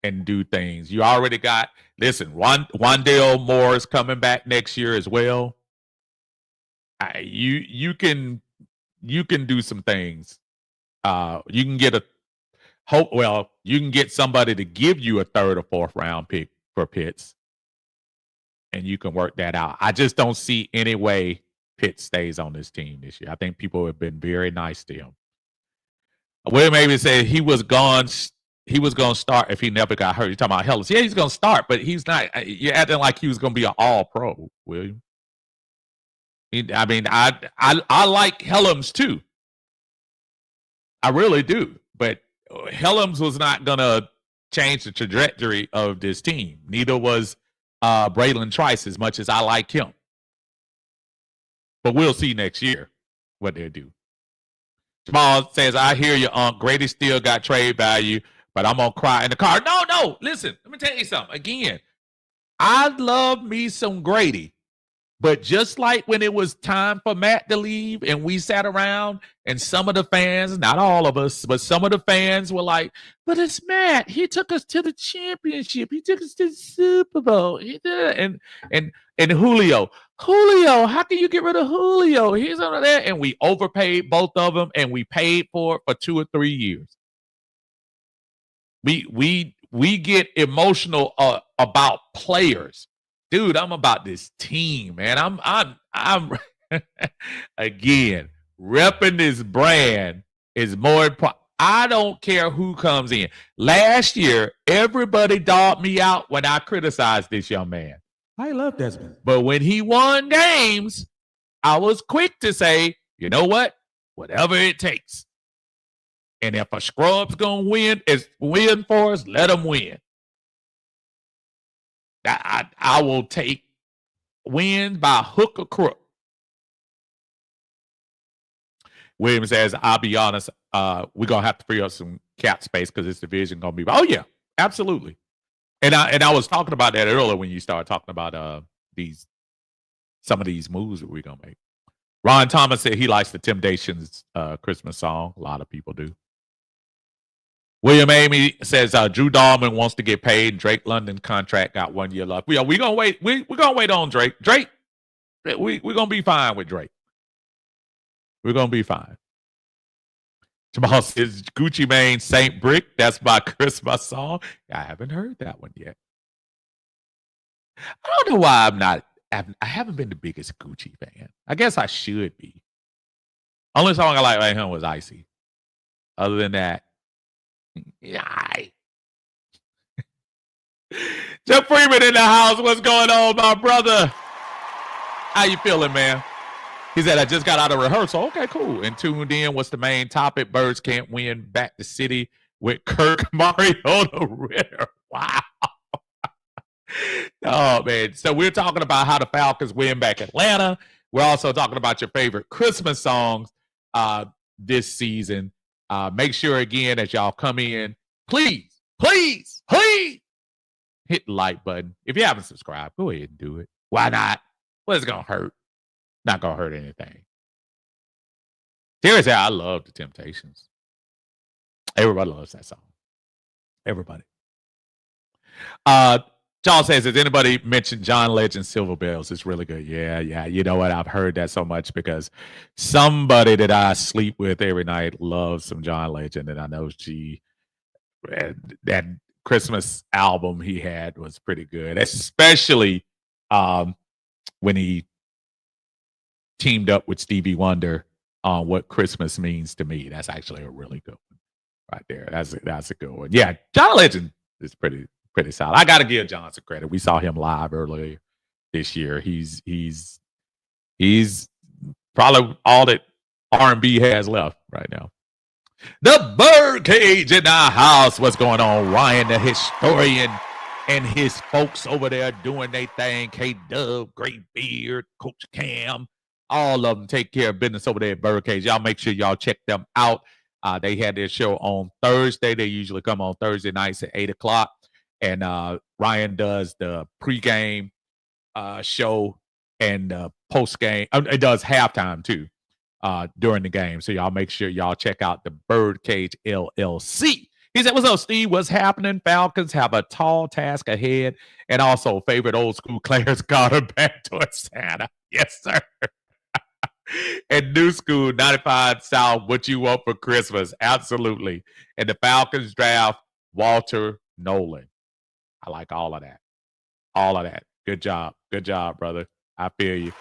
and do things. You already got, listen, Wandale Moore is coming back next year as well. You can do some things. You can get you can get somebody to give you a third or fourth round pick for Pitts, and you can work that out. I just don't see any way Pitts stays on this team this year. I think people have been very nice to him. William maybe said he was gone. He was going to start if he never got hurt. You're talking about Hellis. Yeah, he's going to start, but he's not. You're acting like he was going to be an all-pro, William. I mean, I like Helms too. I really do. But Helms was not going to change the trajectory of this team. Neither was Braylon Trice, as much as I like him. But we'll see next year what they'll do. Jamal says, I hear you, Unc. Grady still got trade value, but I'm going to cry in the car. No. Listen, let me tell you something. Again, I love me some Grady. But just like when it was time for Matt to leave and we sat around and some of the fans, not all of us, but some of the fans were like, but it's Matt. He took us to the championship. He took us to the Super Bowl. And Julio, how can you get rid of Julio? He's over there. And we overpaid both of them and we paid for it for 2 or 3 years. We get emotional about players. Dude, I'm about this team, man. I'm again, repping this brand is more important. I don't care who comes in. Last year, everybody dogged me out when I criticized this young man. I love Desmond. But when he won games, I was quick to say, you know what? Whatever it takes. And if a scrub's gonna win for us, let him win. I will take wins by hook or crook. William says, I'll be honest, we're going to have to free up some cap space because this division going to be. Oh, yeah, absolutely. And I was talking about that earlier when you started talking about some of these moves that we're going to make. Ron Thomas said he likes the Temptations Christmas song. A lot of people do. William Amy says Drew Dahlman wants to get paid. Drake London contract got 1 year left. We're gonna wait. We're gonna wait on Drake. We're gonna be fine with Drake. We're gonna be fine. Jamal says Gucci Mane Saint Brick. That's my Christmas song. I haven't heard that one yet. I don't know why I haven't been the biggest Gucci fan. I guess I should be. Only song I like him was Icy. Other than that. Yeah. Jeff Freeman in the house. What's going on, my brother? How you feeling, man? He said, I just got out of rehearsal. Okay, cool. And tuned in. What's the main topic? Birds can't win back to city with Kirk Mariota Ritter. Wow. Oh, man. So we're talking about how the Falcons win back Atlanta. We're also talking about your favorite Christmas songs this season. Make sure, again, as y'all come in, please hit the like button. If you haven't subscribed, go ahead and do it. Why not? What's going to hurt? Not going to hurt anything. Seriously, I love the Temptations. Everybody loves that song. Everybody. John says, has anybody mentioned John Legend Silver Bells? It's really good. Yeah. You know what? I've heard that so much because somebody that I sleep with every night loves some John Legend. And I know that Christmas album he had was pretty good, especially when he teamed up with Stevie Wonder on What Christmas Means to Me. That's actually a really good one right there. That's a good one. Yeah, John Legend is pretty solid. I got to give John some credit. We saw him live earlier this year. He's probably all that R&B has left right now. The Birdcage in the house. What's going on? Ryan, the historian, and his folks over there doing their thing. K-Dub, Great Beard, Coach Cam, all of them take care of business over there at Birdcage. Y'all make sure y'all check them out. They had their show on Thursday. They usually come on Thursday nights at 8 o'clock. And Ryan does the pregame show and post game. It does halftime too during the game. So y'all make sure y'all check out the Birdcage LLC. He said, "What's up, Steve? What's happening? Falcons have a tall task ahead, and also favorite old school Clarence Carter backdoor Santa. Yes, sir." And new school 95 South. What you want for Christmas? Absolutely. And the Falcons draft Walter Nolan. I like all of that. All of that. Good job. Good job, brother. I feel you.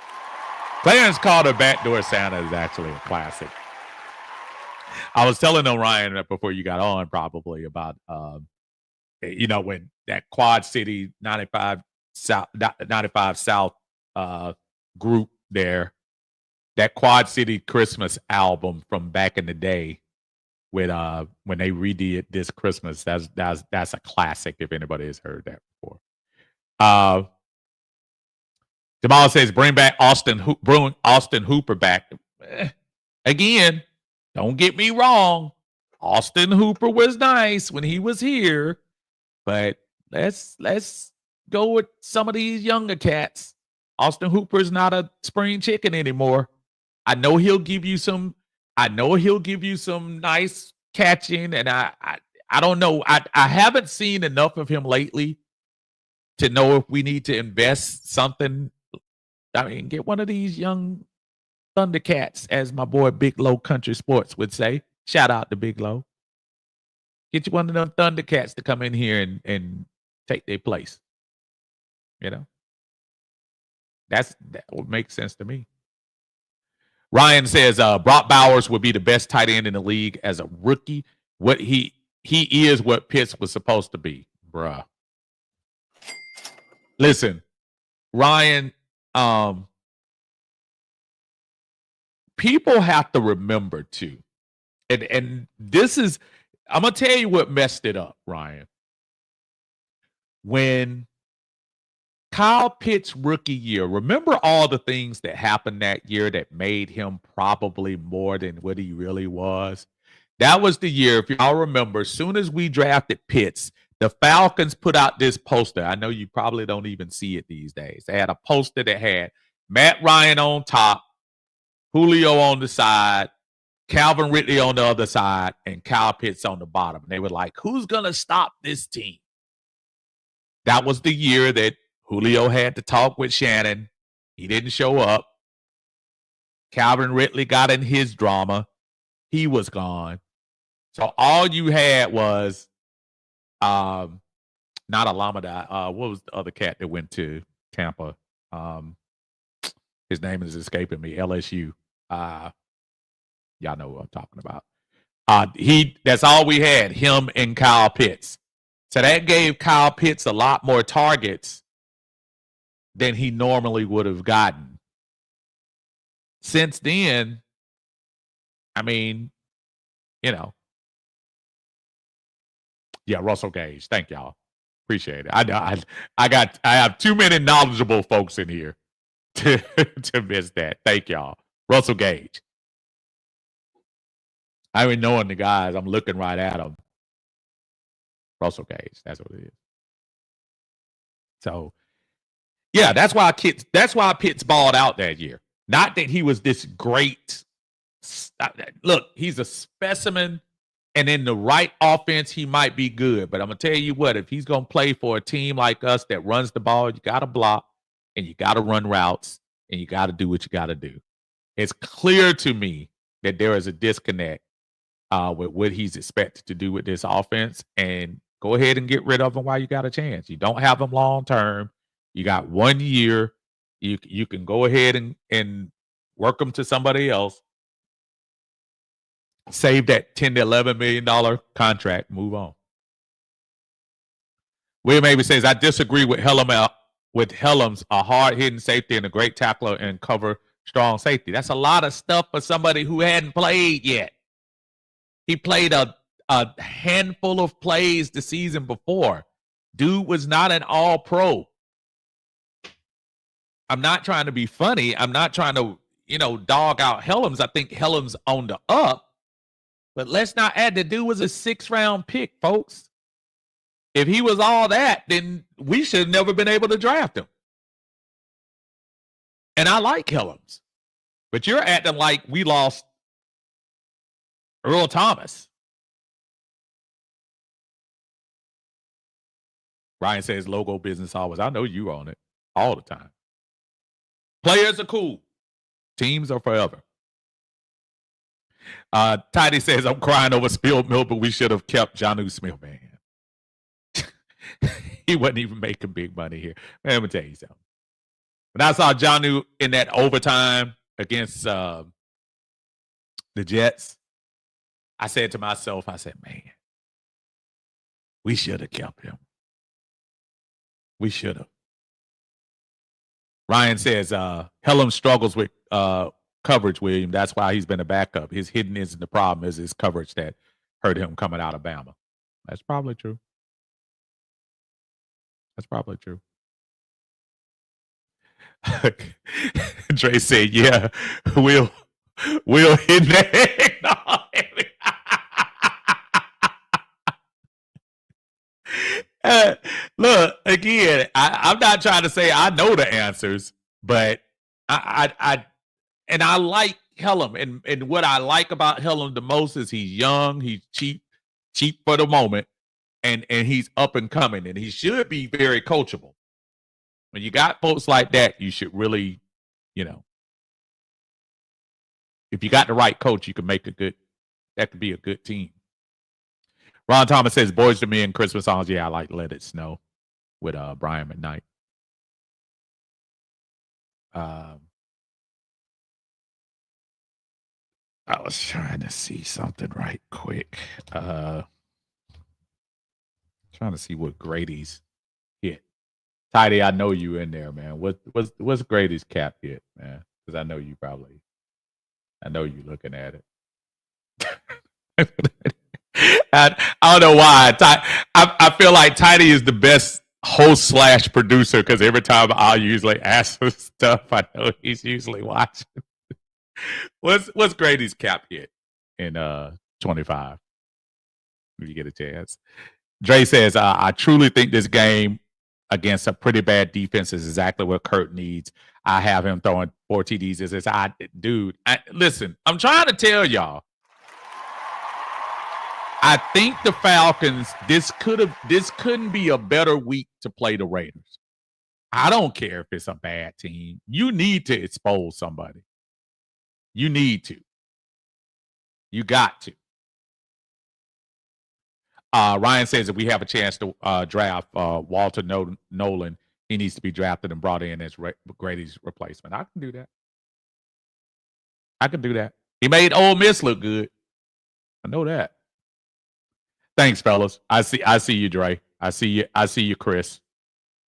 Clarence Carter backdoor Santa is actually a classic. I was telling Orion before you got on probably about when that Quad City 95 South group there, that Quad City Christmas album from back in the day with when they redid This Christmas. That's a classic if anybody has heard that before. Jamal says bring back Austin Hooper back. Again, don't get me wrong. Austin Hooper was nice when he was here, but let's go with some of these younger cats. Austin Hooper's not a spring chicken anymore. I know he'll give you some nice catching, and I don't know. I haven't seen enough of him lately to know if we need to invest something. I mean, get one of these young Thundercats, as my boy Big Low Country Sports would say. Shout out to Big Low. Get you one of them Thundercats to come in here and take their place. You know? That would make sense to me. Ryan says Brock Bowers would be the best tight end in the league as a rookie. What he is what Pitts was supposed to be, bruh. Listen, Ryan, people have to remember too, and this is, I'm gonna tell you what messed it up, Ryan. When Kyle Pitts' rookie year, remember all the things that happened that year that made him probably more than what he really was? That was the year, if y'all remember, as soon as we drafted Pitts, the Falcons put out this poster. I know you probably don't even see it these days. They had a poster that had Matt Ryan on top, Julio on the side, Calvin Ridley on the other side, and Kyle Pitts on the bottom. And they were like, who's going to stop this team? That was the year that Julio had to talk with Shannon. He didn't show up. Calvin Ridley got in his drama. He was gone. So all you had was not Alameda. What was the other cat that went to Tampa? His name is escaping me. LSU. Y'all know what I'm talking about. That's all we had, him and Kyle Pitts. So that gave Kyle Pitts a lot more targets than he normally would have gotten. Since then, I mean, yeah, Russell Gage. Thank y'all. Appreciate it. I have too many knowledgeable folks in here to miss that. Thank y'all. Russell Gage. I ain't knowing the guys. I'm looking right at them. Russell Gage. That's what it is. So, yeah, that's why Pitts balled out that year. Not that he was this great. Look, he's a specimen, and in the right offense, he might be good. But I'm going to tell you what, if he's going to play for a team like us that runs the ball, you got to block, and you got to run routes, and you got to do what you got to do. It's clear to me that there is a disconnect with what he's expected to do with this offense, and go ahead and get rid of him while you got a chance. You don't have him long term. You got 1 year. You can go ahead and work him to somebody else. Save that $10 to $11 million contract. Move on. William Avery says, I disagree with Helms, a hard-hitting safety and a great tackler and cover strong safety. That's a lot of stuff for somebody who hadn't played yet. He played a handful of plays the season before. Dude was not an all-pro. I'm not trying to be funny. I'm not trying to, dog out Helms. I think Helms on the up. But let's not add the dude was a 6th-round pick, folks. If he was all that, then we should have never been able to draft him. And I like Hillams. But you're acting like we lost Earl Thomas. Ryan says logo business always. I know you on it all the time. Players are cool. Teams are forever. Tidy says, I'm crying over spilled milk, but we should have kept Jonnu Smith, man. He wasn't even making big money here. Man, let me tell you something. When I saw Jonnu in that overtime against the Jets, I said to myself, I said, man, we should have kept him. We should have. Ryan says, Hellum struggles with coverage, William. That's why he's been a backup. His hidden isn't the problem, is his coverage that hurt him coming out of Bama. That's probably true. That's probably true. Dre said, yeah, we'll hit that. Look, again, I'm not trying to say I know the answers, but I like Hellum, and what I like about Hellum the most is he's young, he's cheap for the moment, and he's up and coming, and he should be very coachable. When you got folks like that, you should really, if you got the right coach, you can make that could be a good team. Ron Thomas says, Boys to Me and Christmas songs. Yeah, I like Let It Snow with Brian McKnight. I was trying to see something right quick. Trying to see what Grady's hit. Tidy, I know you in there, man. What's Grady's cap hit, man? Because I know you looking at it. I don't know why. I feel like Tidy is the best host / producer because every time I'll usually ask for stuff, I know he's usually watching. What's Grady's cap hit in 25? If you get a chance. Dre says, I truly think this game against a pretty bad defense is exactly what Kurt needs. I have him throwing 4 TDs. Listen, I'm trying to tell y'all. I think the Falcons, this couldn't be a better week to play the Raiders. I don't care if it's a bad team. You need to expose somebody. You need to. You got to. Ryan says if we have a chance to draft Walter Nolan, he needs to be drafted and brought in as Grady's replacement. I can do that. He made Ole Miss look good. I know that. Thanks, fellas. I see you, Dre. I see you, Chris.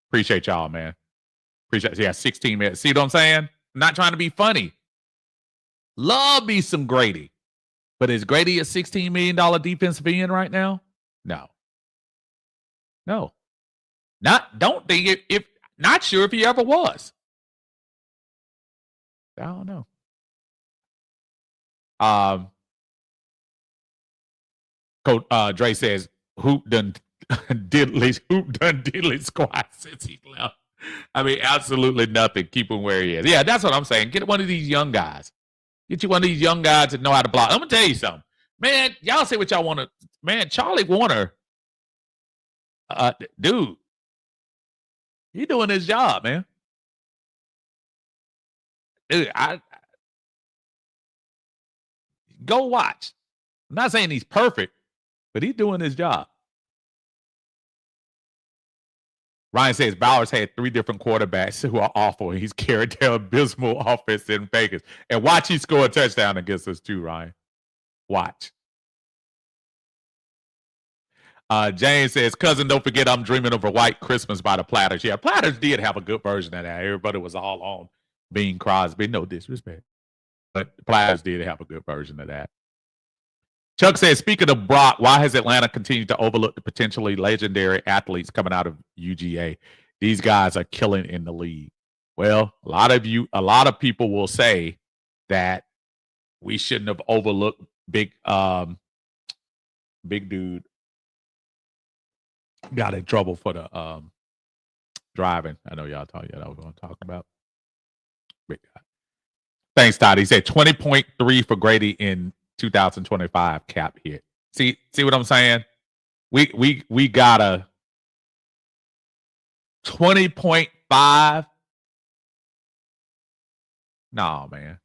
Appreciate y'all, man. Appreciate 16 minutes. See what I'm saying? I'm not trying to be funny. Love me some Grady. But is Grady a $16 million defensive end right now? No. Don't think if not sure if he ever was. I don't know. Coach Dre says, hoop done diddly squat since he left. I mean, absolutely nothing. Keep him where he is. Yeah, that's what I'm saying. Get one of these young guys. Get you one of these young guys that know how to block. I'm gonna tell you something, man. Y'all say what y'all want to. Man, Charlie Warner, dude, he doing his job, man. Dude, I go watch. I'm not saying he's perfect, but he's doing his job. Ryan says Bowers had 3 different quarterbacks who are awful. He's carried their abysmal offense in Vegas. And watch he score a touchdown against us too, Ryan. Watch. James says, cousin, don't forget I'm dreaming of a white Christmas by the Platters. Yeah, Platters did have a good version of that. Everybody was all on Bing Crosby. No disrespect. But Platters did have a good version of that. Chuck says, speaking of Brock, why has Atlanta continued to overlook the potentially legendary athletes coming out of UGA? These guys are killing in the league. Well, a lot of people will say that we shouldn't have overlooked big dude got in trouble for the driving. I know y'all thought I was going to talk about. Big guy. Thanks, Todd. He said 20.3 for Grady in 2025 cap hit. See what I'm saying? We got a 20.5. No, man.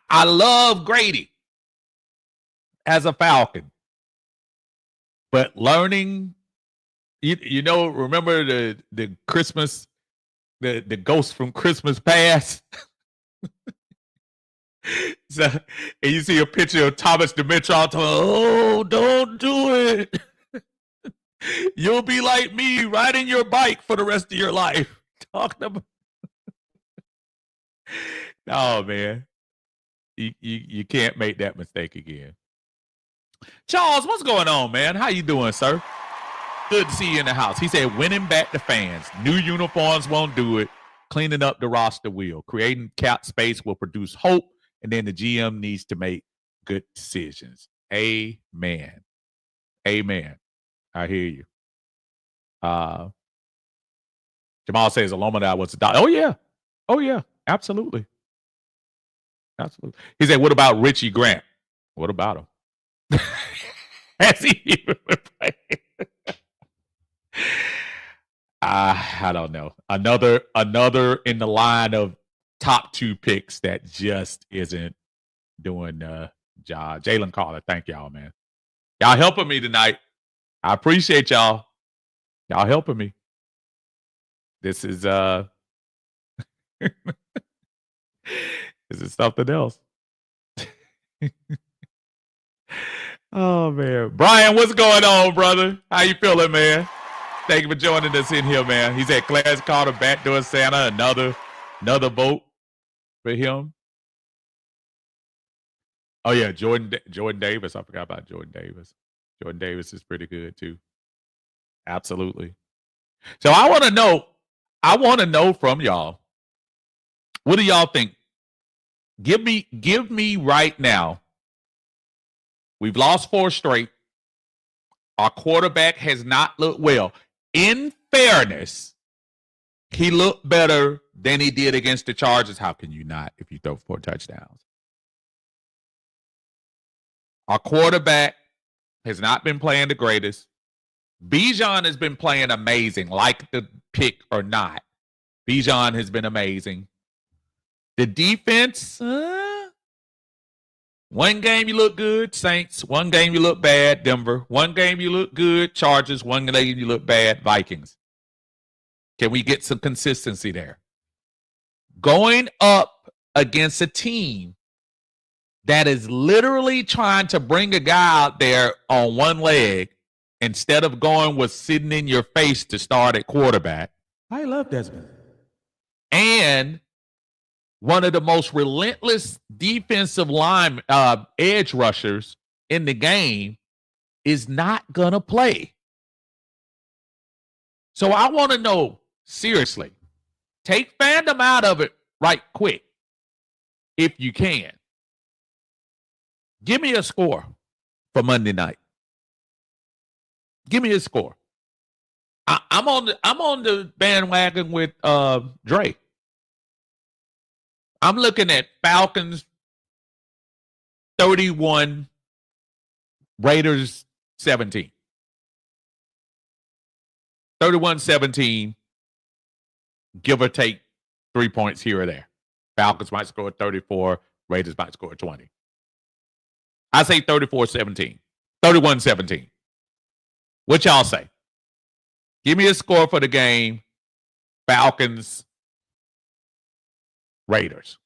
I love Grady as a Falcon. But learning, remember the Christmas, the ghost from Christmas Past? So, and you see a picture of Thomas Dimitrov, oh, don't do it. You'll be like me riding your bike for the rest of your life. Talking about no, man. You can't make that mistake again. Charles, what's going on, man? How you doing, sir? Good to see you in the house. He said, winning back the fans. New uniforms won't do it. Cleaning up the roster will. Creating cap space will produce hope, and then the GM needs to make good decisions. Amen. Amen. I hear you. Jamal says Alumni was a dog. Oh, yeah. Oh, yeah. Absolutely. Absolutely. He said, what about Richie Grant? What about him? Has he even been playing? I don't know. Another in the line of top 2 picks that just isn't doing the job. Jalen Carter, thank y'all, man. Y'all helping me tonight. I appreciate y'all. Y'all helping me. This is this is something else. Oh man. Brian, what's going on, brother? How you feeling, man? Thank you for joining us in here, man. He said Clarence Carter backdoor Santa, another vote for him. Oh yeah, Jordan Davis. I forgot about Jordan Davis. Jordan Davis is pretty good too. Absolutely. So I want to know from y'all. What do y'all think? Give me right now. We've lost 4 straight. Our quarterback has not looked well. In fairness, he looked better than he did against the Chargers. How can you not if you throw 4 touchdowns? Our quarterback has not been playing the greatest. Bijan has been playing amazing, like the pick or not. Bijan has been amazing. The defense, one game you look good, Saints. One game you look bad, Denver. One game you look good, Chargers. One game you look bad, Vikings. Can we get some consistency there? Going up against a team that is literally trying to bring a guy out there on one leg instead of going with sitting in your face to start at quarterback. I love Desmond. And one of the most relentless defensive line edge rushers in the game is not going to play. So I want to know, seriously, take fandom out of it right quick if you can. Give me a score for Monday night. Give me a score. I'm on the bandwagon with Dre. I'm looking at Falcons 31, Raiders 17. 31-17, give or take 3 points here or there. Falcons might score 34, Raiders might score 20. I say 34-17, 31-17. What y'all say? Give me a score for the game. Falcons, Raiders.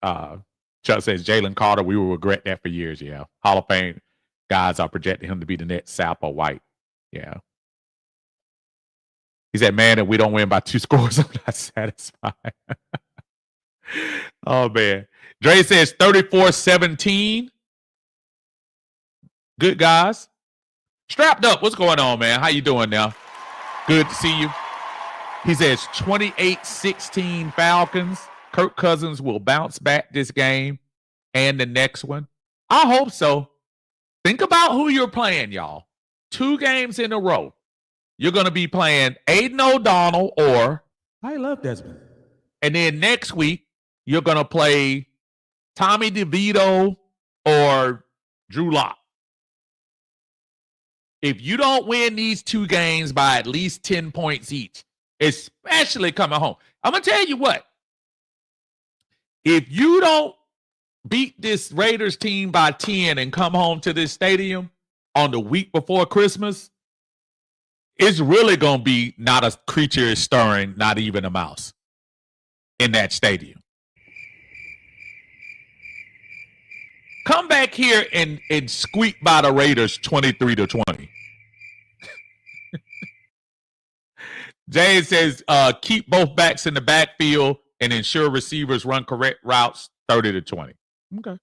Chuck says Jalen Carter, we will regret that for years. Yeah. Hall of Fame guys are projecting him to be the next Sapp or White. Yeah. He said, man, if we don't win by 2 scores, I'm not satisfied. Oh, man. Dre says 34-17. Good guys. Strapped up. What's going on, man? How you doing now? Good to see you. He says 28-16 Falcons. Kirk Cousins will bounce back this game and the next one. I hope so. Think about who you're playing, y'all. 2 games in a row. You're going to be playing Aiden O'Donnell or... I love Desmond. And then next week, you're going to play Tommy DeVito or Drew Lock. If you don't win these 2 games by at least 10 points each, especially coming home, I'm going to tell you what. If you don't beat this Raiders team by 10 and come home to this stadium on the week before Christmas, it's really going to be not a creature is stirring, not even a mouse in that stadium. Come back here and squeak by the Raiders 23-20. Jay says, keep both backs in the backfield and ensure receivers run correct routes 30-20. Okay.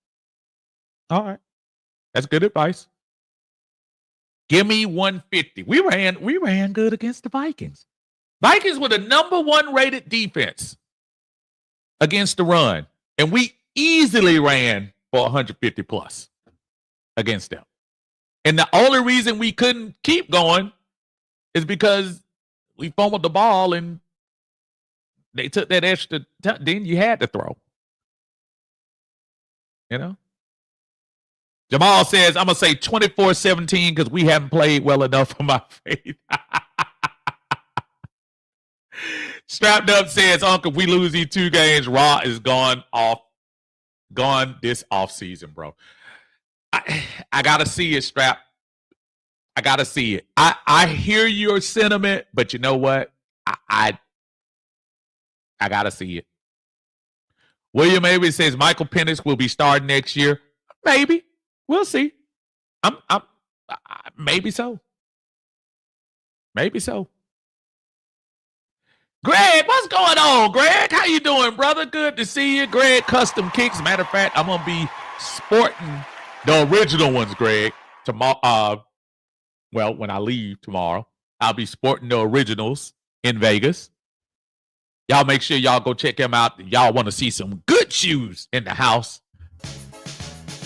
All right. That's good advice. Give me 150. We ran good against the Vikings. Vikings were the number 1 rated defense against the run. And we easily ran for 150 plus against them. And the only reason we couldn't keep going is because we fumbled the ball and they took that extra then you had to throw. You know? Jamal says, I'm going to say 24-17 because we haven't played well enough for my faith. Strapped Up says, Uncle, if we lose these 2 games, Raw is gone this off season, bro. I got to see it, Strap. I got to see it. I hear your sentiment, but you know what? I got to see it. William Avery says Michael Penix will be starting next year. Maybe. We'll see. Maybe so. Maybe so. Greg, what's going on, Greg? How you doing, brother? Good to see you. Greg Custom Kicks. Matter of fact, I'm going to be sporting the original ones, Greg. Tomorrow, when I leave tomorrow, I'll be sporting the originals in Vegas. Y'all make sure y'all go check them out. Y'all want to see some good shoes in the house.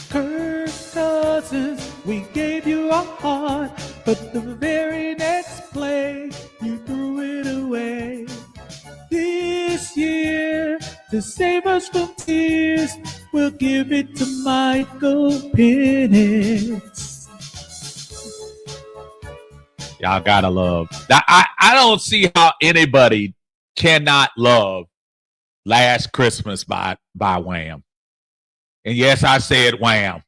Kirk Cousins, we gave you our heart, but the very next play, you threw it away. This year, to save us from tears, we'll give it to Michael Penix. Y'all gotta love. I don't see how anybody cannot love Last Christmas by Wham. And yes, I said Wham.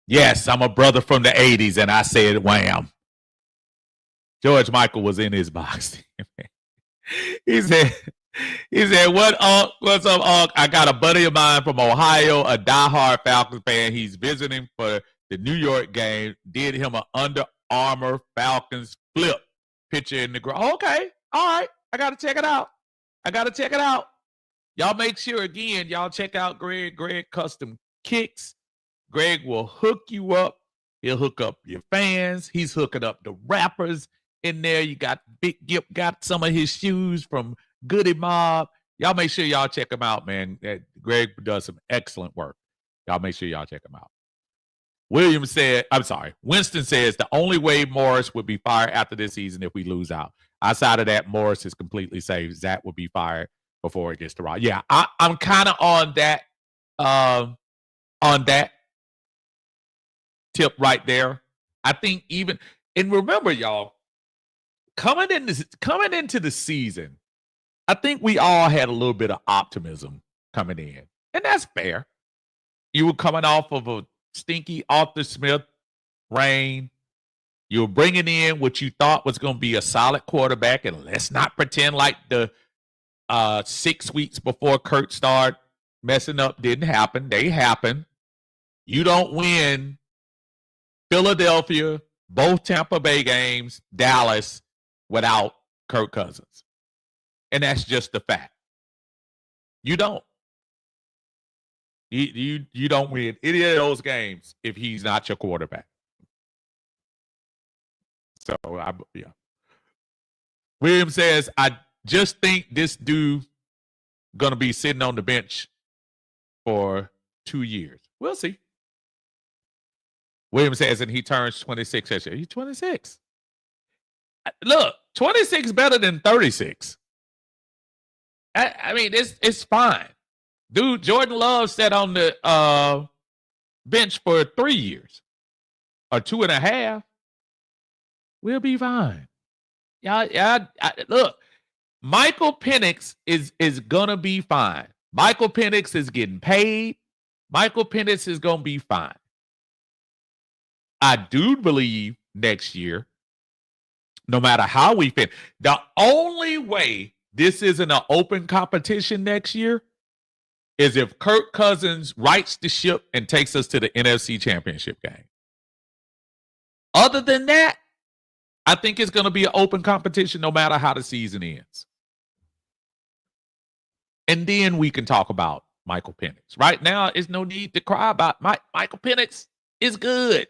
Yes, I'm a brother from the 80s, and I said Wham. George Michael was in his box. He said, what's up, Unc? I got a buddy of mine from Ohio, a diehard Falcons fan. He's visiting for the New York game. Did him an Under Armour Falcons flip picture in the ground. Okay, all right. I got to check it out. Y'all make sure, again, y'all check out Greg Custom Kicks. Greg will hook you up. He'll hook up your fans. He's hooking up the rappers in there. You got Big Gip, got some of his shoes from Goody Mob. Y'all make sure y'all check him out, man. Greg does some excellent work. Y'all make sure y'all check him out. Winston says the only way Morris would be fired after this season if we lose out. Outside of that, Morris is completely safe. Zach will be fired before it gets to Raw. Yeah, I'm kind of on that tip right there. I think and remember, y'all, coming into the season, I think we all had a little bit of optimism coming in, and that's fair. You were coming off of a stinky Arthur Smith reign. You were bringing in what you thought was going to be a solid quarterback, and let's not pretend like the 6 weeks before Kurt started messing up didn't happen. They happened. You don't win Philadelphia, both Tampa Bay games, Dallas, without Kirk Cousins. And that's just the fact. You don't. You don't win any of those games if he's not your quarterback. So, yeah. William says, I just think this dude going to be sitting on the bench for 2 years. We'll see. William says, and he turns 26 this year. He's 26. Look, 26 better than 36. I mean, it's fine. Dude, Jordan Love sat on the bench for 3 years or 2.5. We'll be fine. Yeah. Look, Michael Penix is gonna be fine. Michael Penix is getting paid. Michael Penix is gonna be fine. I do believe next year, no matter how we fit, the only way this isn't an open competition next year is if Kirk Cousins rights the ship and takes us to the NFC Championship game. Other than that, I think it's going to be an open competition no matter how the season ends. And then we can talk about Michael Penix. Right now, there's no need to cry about Michael Penix is good.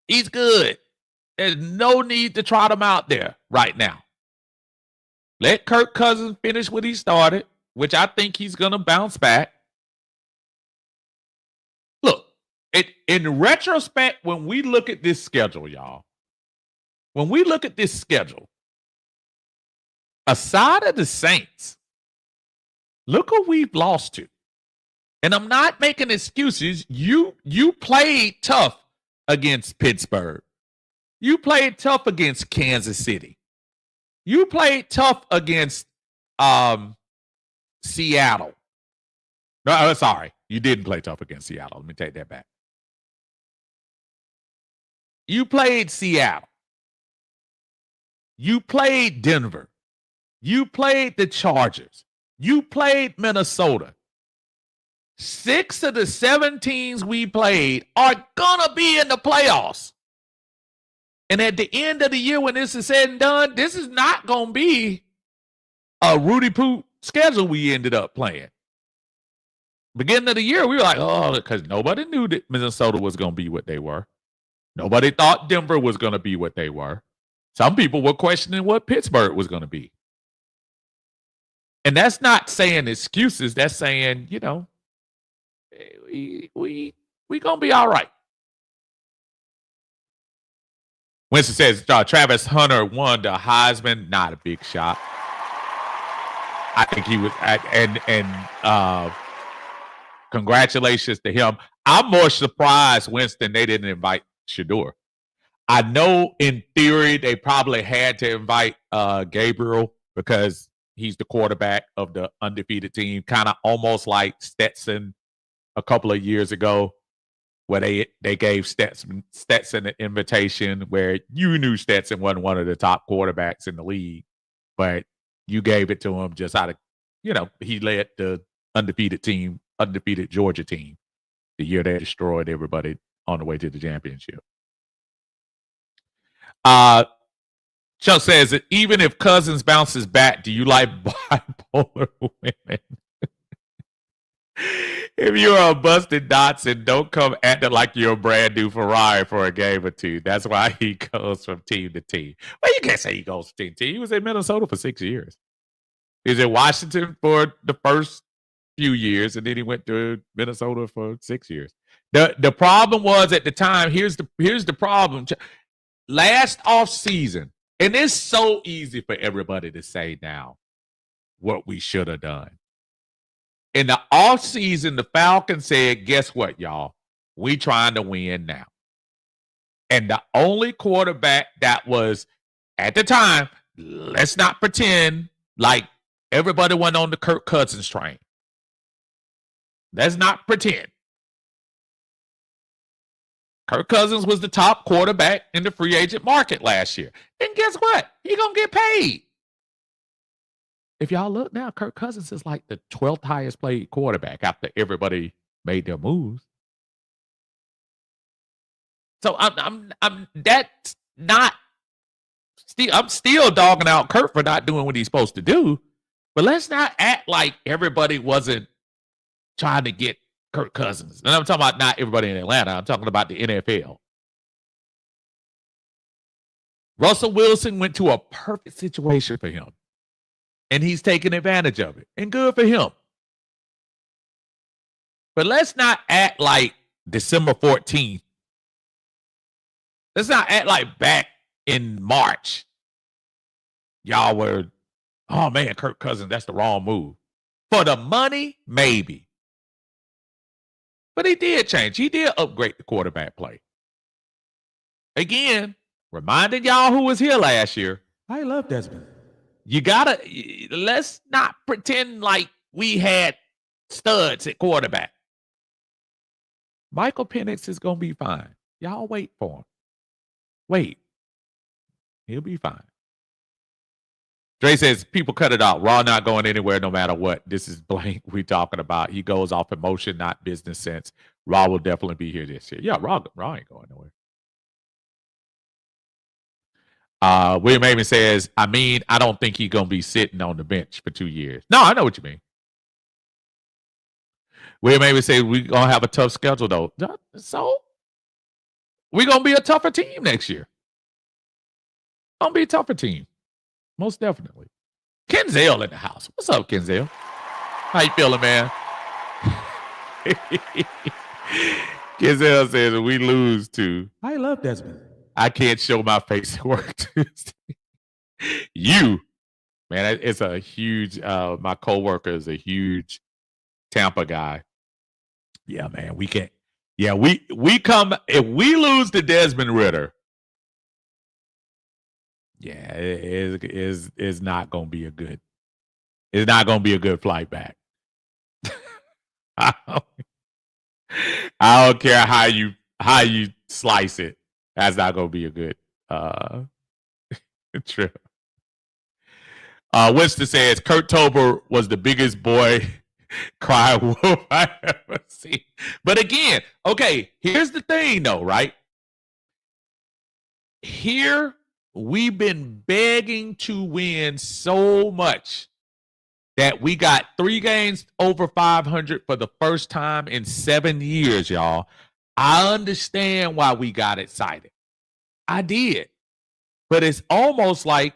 He's good. There's no need to trot him out there right now. Let Kirk Cousins finish what he started, which I think he's going to bounce back. Look, in retrospect, when we look at this schedule, y'all, when we look at this schedule, aside of the Saints, look who we've lost to. And I'm not making excuses. You played tough against Pittsburgh. You played tough against Kansas City. You played tough against Seattle. No, sorry. You didn't play tough against Seattle. Let me take that back. You played Seattle. You played Denver. You played the Chargers. You played Minnesota. 6 of the 7 teams we played are going to be in the playoffs. And at the end of the year, when this is said and done, this is not going to be a Rudy Poo schedule we ended up playing. Beginning of the year, we were like, oh, because nobody knew that Minnesota was going to be what they were. Nobody thought Denver was going to be what they were. Some people were questioning what Pittsburgh was going to be. And that's not saying excuses. That's saying, you know, we going to be all right. Winston says Travis Hunter won the Heisman. Not a big shot. I think he was, and congratulations to him. I'm more surprised, Winston, they didn't invite Shador. I know in theory they probably had to invite Gabriel because he's the quarterback of the undefeated team, kind of almost like Stetson a couple of years ago, where they gave Stetson an invitation where you knew Stetson wasn't one of the top quarterbacks in the league, but you gave it to him just out of, you know, he led the undefeated Georgia team the year they destroyed everybody on the way to the championship. Chuck says that even if Cousins bounces back, do you like bipolar women? If you're a busted Dotson, don't come acting like you're a brand new Ferrari for a game or two. That's why he goes from team to team. Well, you can't say he goes from team to team. He was in Minnesota for 6 years. He was in Washington for the first few years, and then he went to Minnesota for 6 years. The problem was at the time, here's the problem. Last offseason, and it's so easy for everybody to say now what we should have done. In the offseason, the Falcons said, guess what, y'all? We trying to win now. And the only quarterback that was, at the time, let's not pretend like everybody went on the Kirk Cousins train. Let's not pretend. Kirk Cousins was the top quarterback in the free agent market last year. And guess what? He going to get paid. If y'all look now, Kirk Cousins is like the 12th highest paid quarterback after everybody made their moves. So I'm that's not still, I'm still dogging out Kirk for not doing what he's supposed to do. But let's not act like everybody wasn't trying to get Kirk Cousins. And I'm talking about not everybody in Atlanta. I'm talking about the NFL. Russell Wilson went to a perfect situation for him. And he's taking advantage of it. And good for him. But let's not act like December 14th. Let's not act like back in March, y'all were Oh man, Kirk Cousins, that's the wrong move. For the money, maybe. But he did change. He did upgrade the quarterback play. Again, reminding y'all who was here last year. I love Desmond. Let's not pretend like we had studs at quarterback. Michael Penix is going to be fine. Y'all wait for him. Wait. He'll be fine. Dre says, people cut it out. Raw not going anywhere no matter what. This is blank we talking about. He goes off emotion, not business sense. Raw will definitely be here this year. Yeah, Raw ain't going nowhere. William Haven says, I don't think he's going to be sitting on the bench for 2 years. No, I know what you mean. William Haven says, we're going to have a tough schedule, though. So, we're going to be a tougher team next year. Going to be a tougher team. Most definitely. Kenzel in the house. What's up, Kenzel? How you feeling, man? Kenzel says, we lose to. I love Desmond. I can't show my face at work Tuesday. You, man, it's a huge, my coworker is a huge Tampa guy. Yeah, man, we can't. Yeah, we come, if we lose to Desmond Ridder, yeah, it's not going to be a good, it's not going to be a good flight back. I don't care how you slice it. That's not going to be a good trip. Winston says, Kurt Tober was the biggest boy cry wolf I ever seen. But again, okay, here's the thing though, right? Here, we've been begging to win so much that we got 3 games over 500 for the first time in 7 years, y'all. I understand why we got excited. I did. But it's almost like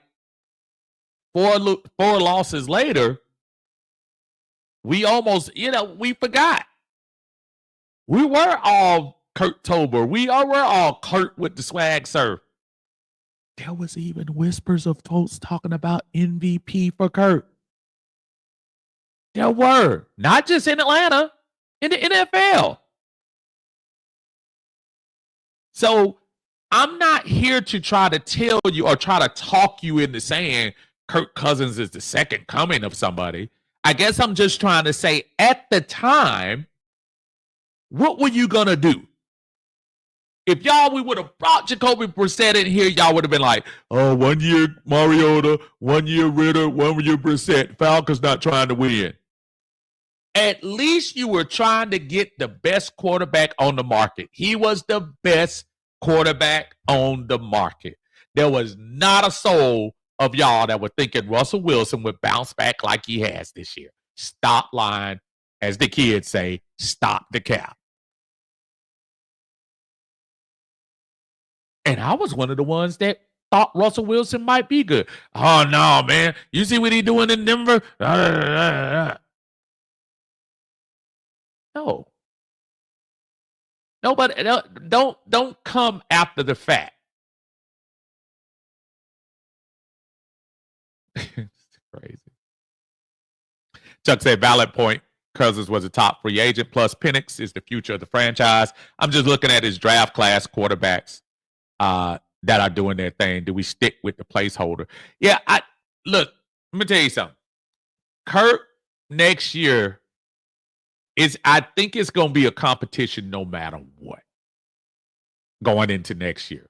four losses later, we almost, we forgot. We were all Kurt Tober. We were all Kurt with the swag surf. There was even whispers of folks talking about MVP for Kurt. There were. Not just in Atlanta, in the NFL. So I'm not here to try to tell you or try to talk you into saying Kirk Cousins is the second coming of somebody. I guess I'm just trying to say at the time, what were you going to do? If we would have brought Jacoby Brissett in here, y'all would have been like, oh, 1 year Mariota, 1 year Ritter, 1 year Brissett. Falcons not trying to win. At least you were trying to get the best quarterback on the market. He was the best quarterback on the market. There was not a soul of y'all that were thinking Russell Wilson would bounce back like he has this year. Stop lying. As the kids say, stop the cap. And I was one of the ones that thought Russell Wilson might be good. Oh, no, man. You see what he's doing in Denver? No. Nobody, don't come after the fact. It's crazy. Chuck said, valid point. Cousins was a top free agent. Plus, Penix is the future of the franchise. I'm just looking at his draft class quarterbacks that are doing their thing. Do we stick with the placeholder? Yeah, look, let me tell you something. Kurt next year I think it's going to be a competition no matter what going into next year.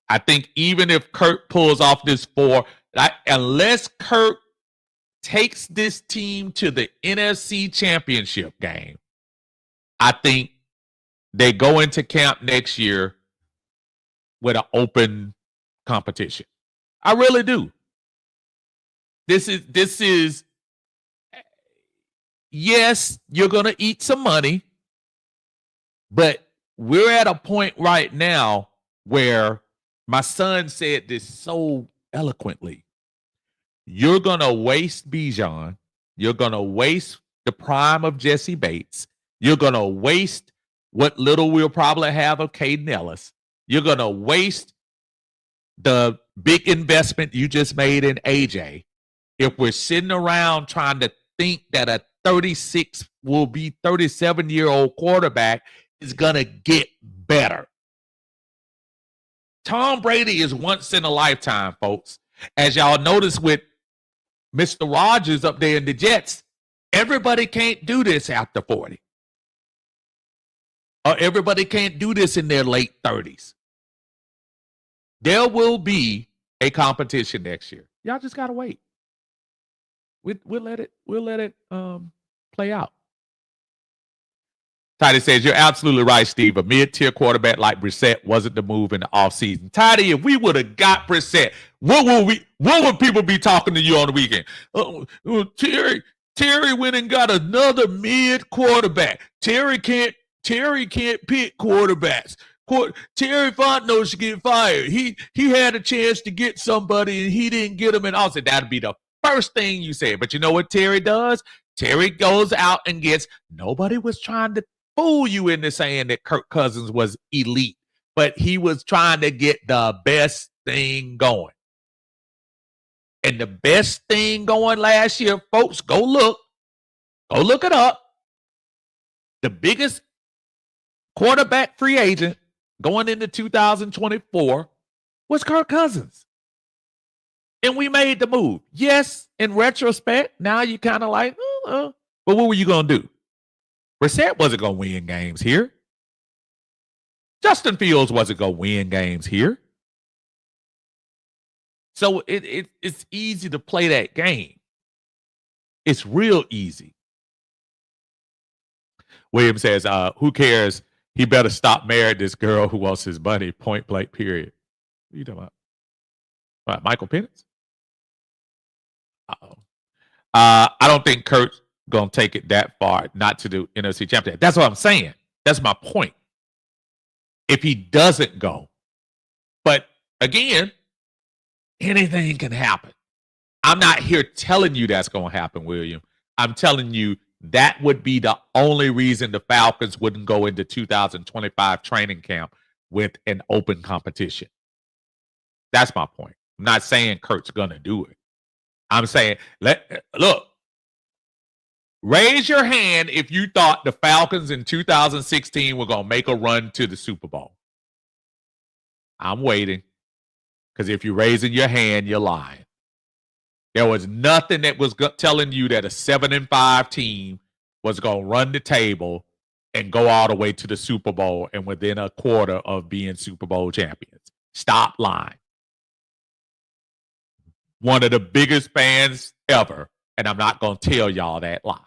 I think even if Kurt pulls off this unless Kurt takes this team to the NFC Championship game, I think they go into camp next year with an open competition. I really do. This is yes, you're going to eat some money, but we're at a point right now where my son said this so eloquently. You're going to waste Bijan. You're going to waste the prime of Jesse Bates. You're going to waste what little we'll probably have of Caden Ellis. You're going to waste the big investment you just made in AJ. if we're sitting around trying to think that a 36 will be 37-year-old quarterback is going to get better. Tom Brady is once in a lifetime, folks. As y'all notice with Mr. Rogers up there in the Jets, everybody can't do this after 40. Or everybody can't do this in their late 30s. There will be a competition next year. Y'all just gotta wait. We'll let it play out. Tidy says, you're absolutely right, Steve. A mid-tier quarterback like Brissett wasn't the move in the offseason. Tidy, if we would have got Brissett, what would people be talking to you on the weekend? Terry went and got another mid quarterback. Terry can't pick quarterbacks. Terry Fontenot should get fired. He had a chance to get somebody and he didn't get him. And I said that'd be the first thing you say. But you know what Terry does? Terry goes out and gets. Nobody was trying to fool you into saying that Kirk Cousins was elite, but he was trying to get the best thing going. And the best thing going last year, folks, go look it up. The biggest quarterback free agent going into 2024 was Kirk Cousins. And we made the move. Yes, in retrospect, now you kind of like, but what were you going to do? Brissett wasn't going to win games here. Justin Fields wasn't going to win games here. So it's easy to play that game. It's real easy. William says, who cares? He better stop marrying this girl who wants his money, point blank, period. What are you talking about? What, Michael Penix? Uh-oh. I don't think Kurt's going to take it that far not to do NFC Championship. That's what I'm saying. That's my point. If he doesn't go. But again, anything can happen. I'm not here telling you that's going to happen, William. I'm telling you that would be the only reason the Falcons wouldn't go into 2025 training camp with an open competition. That's my point. I'm not saying Kurt's going to do it. I'm saying, look, raise your hand if you thought the Falcons in 2016 were going to make a run to the Super Bowl. I'm waiting. Because if you're raising your hand, you're lying. There was nothing that was telling you that a 7-5 team was going to run the table and go all the way to the Super Bowl and within a quarter of being Super Bowl champions. Stop lying. One of the biggest fans ever, and I'm not going to tell y'all that lie.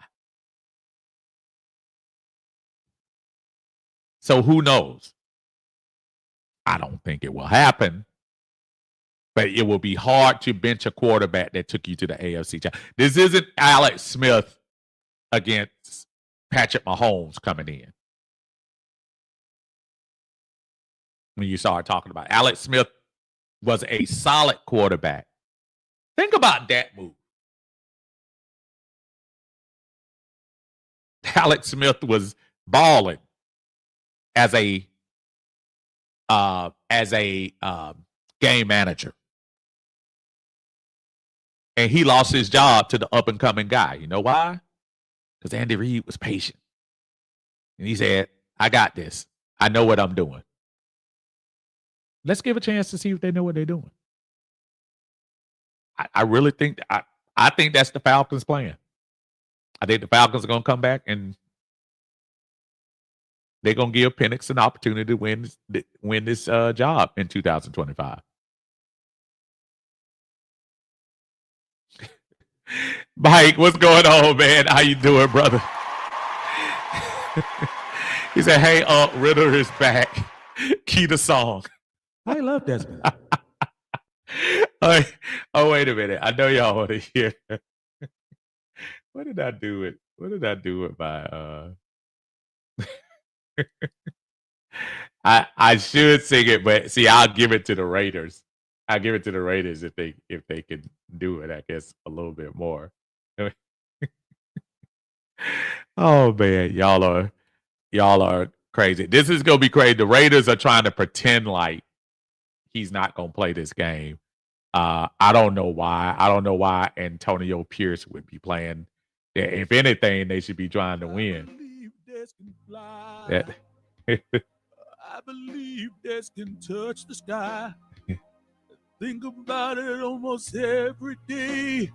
So who knows? I don't think it will happen. But it will be hard to bench a quarterback that took you to the AFC Championship. This isn't Alex Smith against Patrick Mahomes coming in. When you start talking about Alex Smith was a solid quarterback. Think about that move. Alex Smith was balling as a game manager. And he lost his job to the up-and-coming guy. You know why? Because Andy Reid was patient. And he said, I got this. I know what I'm doing. Let's give a chance to see if they know what they're doing. I really think, I think that's the Falcons' plan. I think the Falcons are going to come back and they're going to give Penix an opportunity to win this job in 2025. Mike, what's going on, man? How you doing, brother? He said, hey, Ritter is back. Key the song. I love Desmond. Oh, wait a minute. I know y'all want to hear. What did I do with my I should sing it, but see, I'll give it to the Raiders. I'll give it to the Raiders if they can do it, I guess, a little bit more. Oh man, y'all are crazy. This is gonna be crazy. The Raiders are trying to pretend like he's not gonna play this game. I don't know why. I don't know why Antonio Pierce would be playing. If anything, they should be trying to win. That- I believe Des can touch the sky. Think about it almost every day.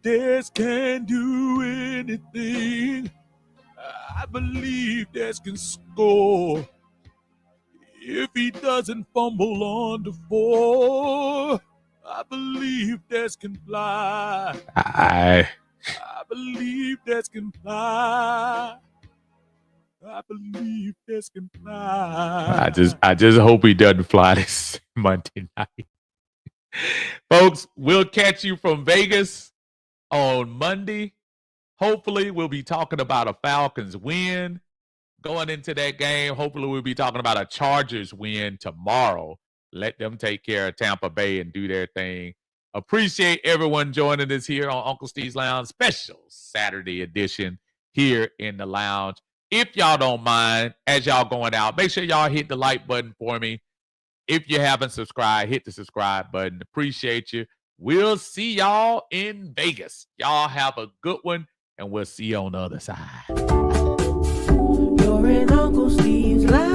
Des can do anything. I believe Des can score. If he doesn't fumble on the 4, I believe Des can fly. I believe Des can fly. I believe Des can fly. I just hope he doesn't fly this Monday night. Folks, we'll catch you from Vegas on Monday. Hopefully, we'll be talking about a Falcons win going into that game. Hopefully, we'll be talking about a Chargers win tomorrow. Let them take care of Tampa Bay and do their thing. Appreciate everyone joining us here on Uncle Steve's Lounge special Saturday edition here in the lounge. If y'all don't mind, as y'all going out, make sure y'all hit the like button for me. If you haven't subscribed, hit the subscribe button. Appreciate you. We'll see y'all in Vegas. Y'all have a good one, and we'll see you on the other side. You're in Uncle Steve's Lounge.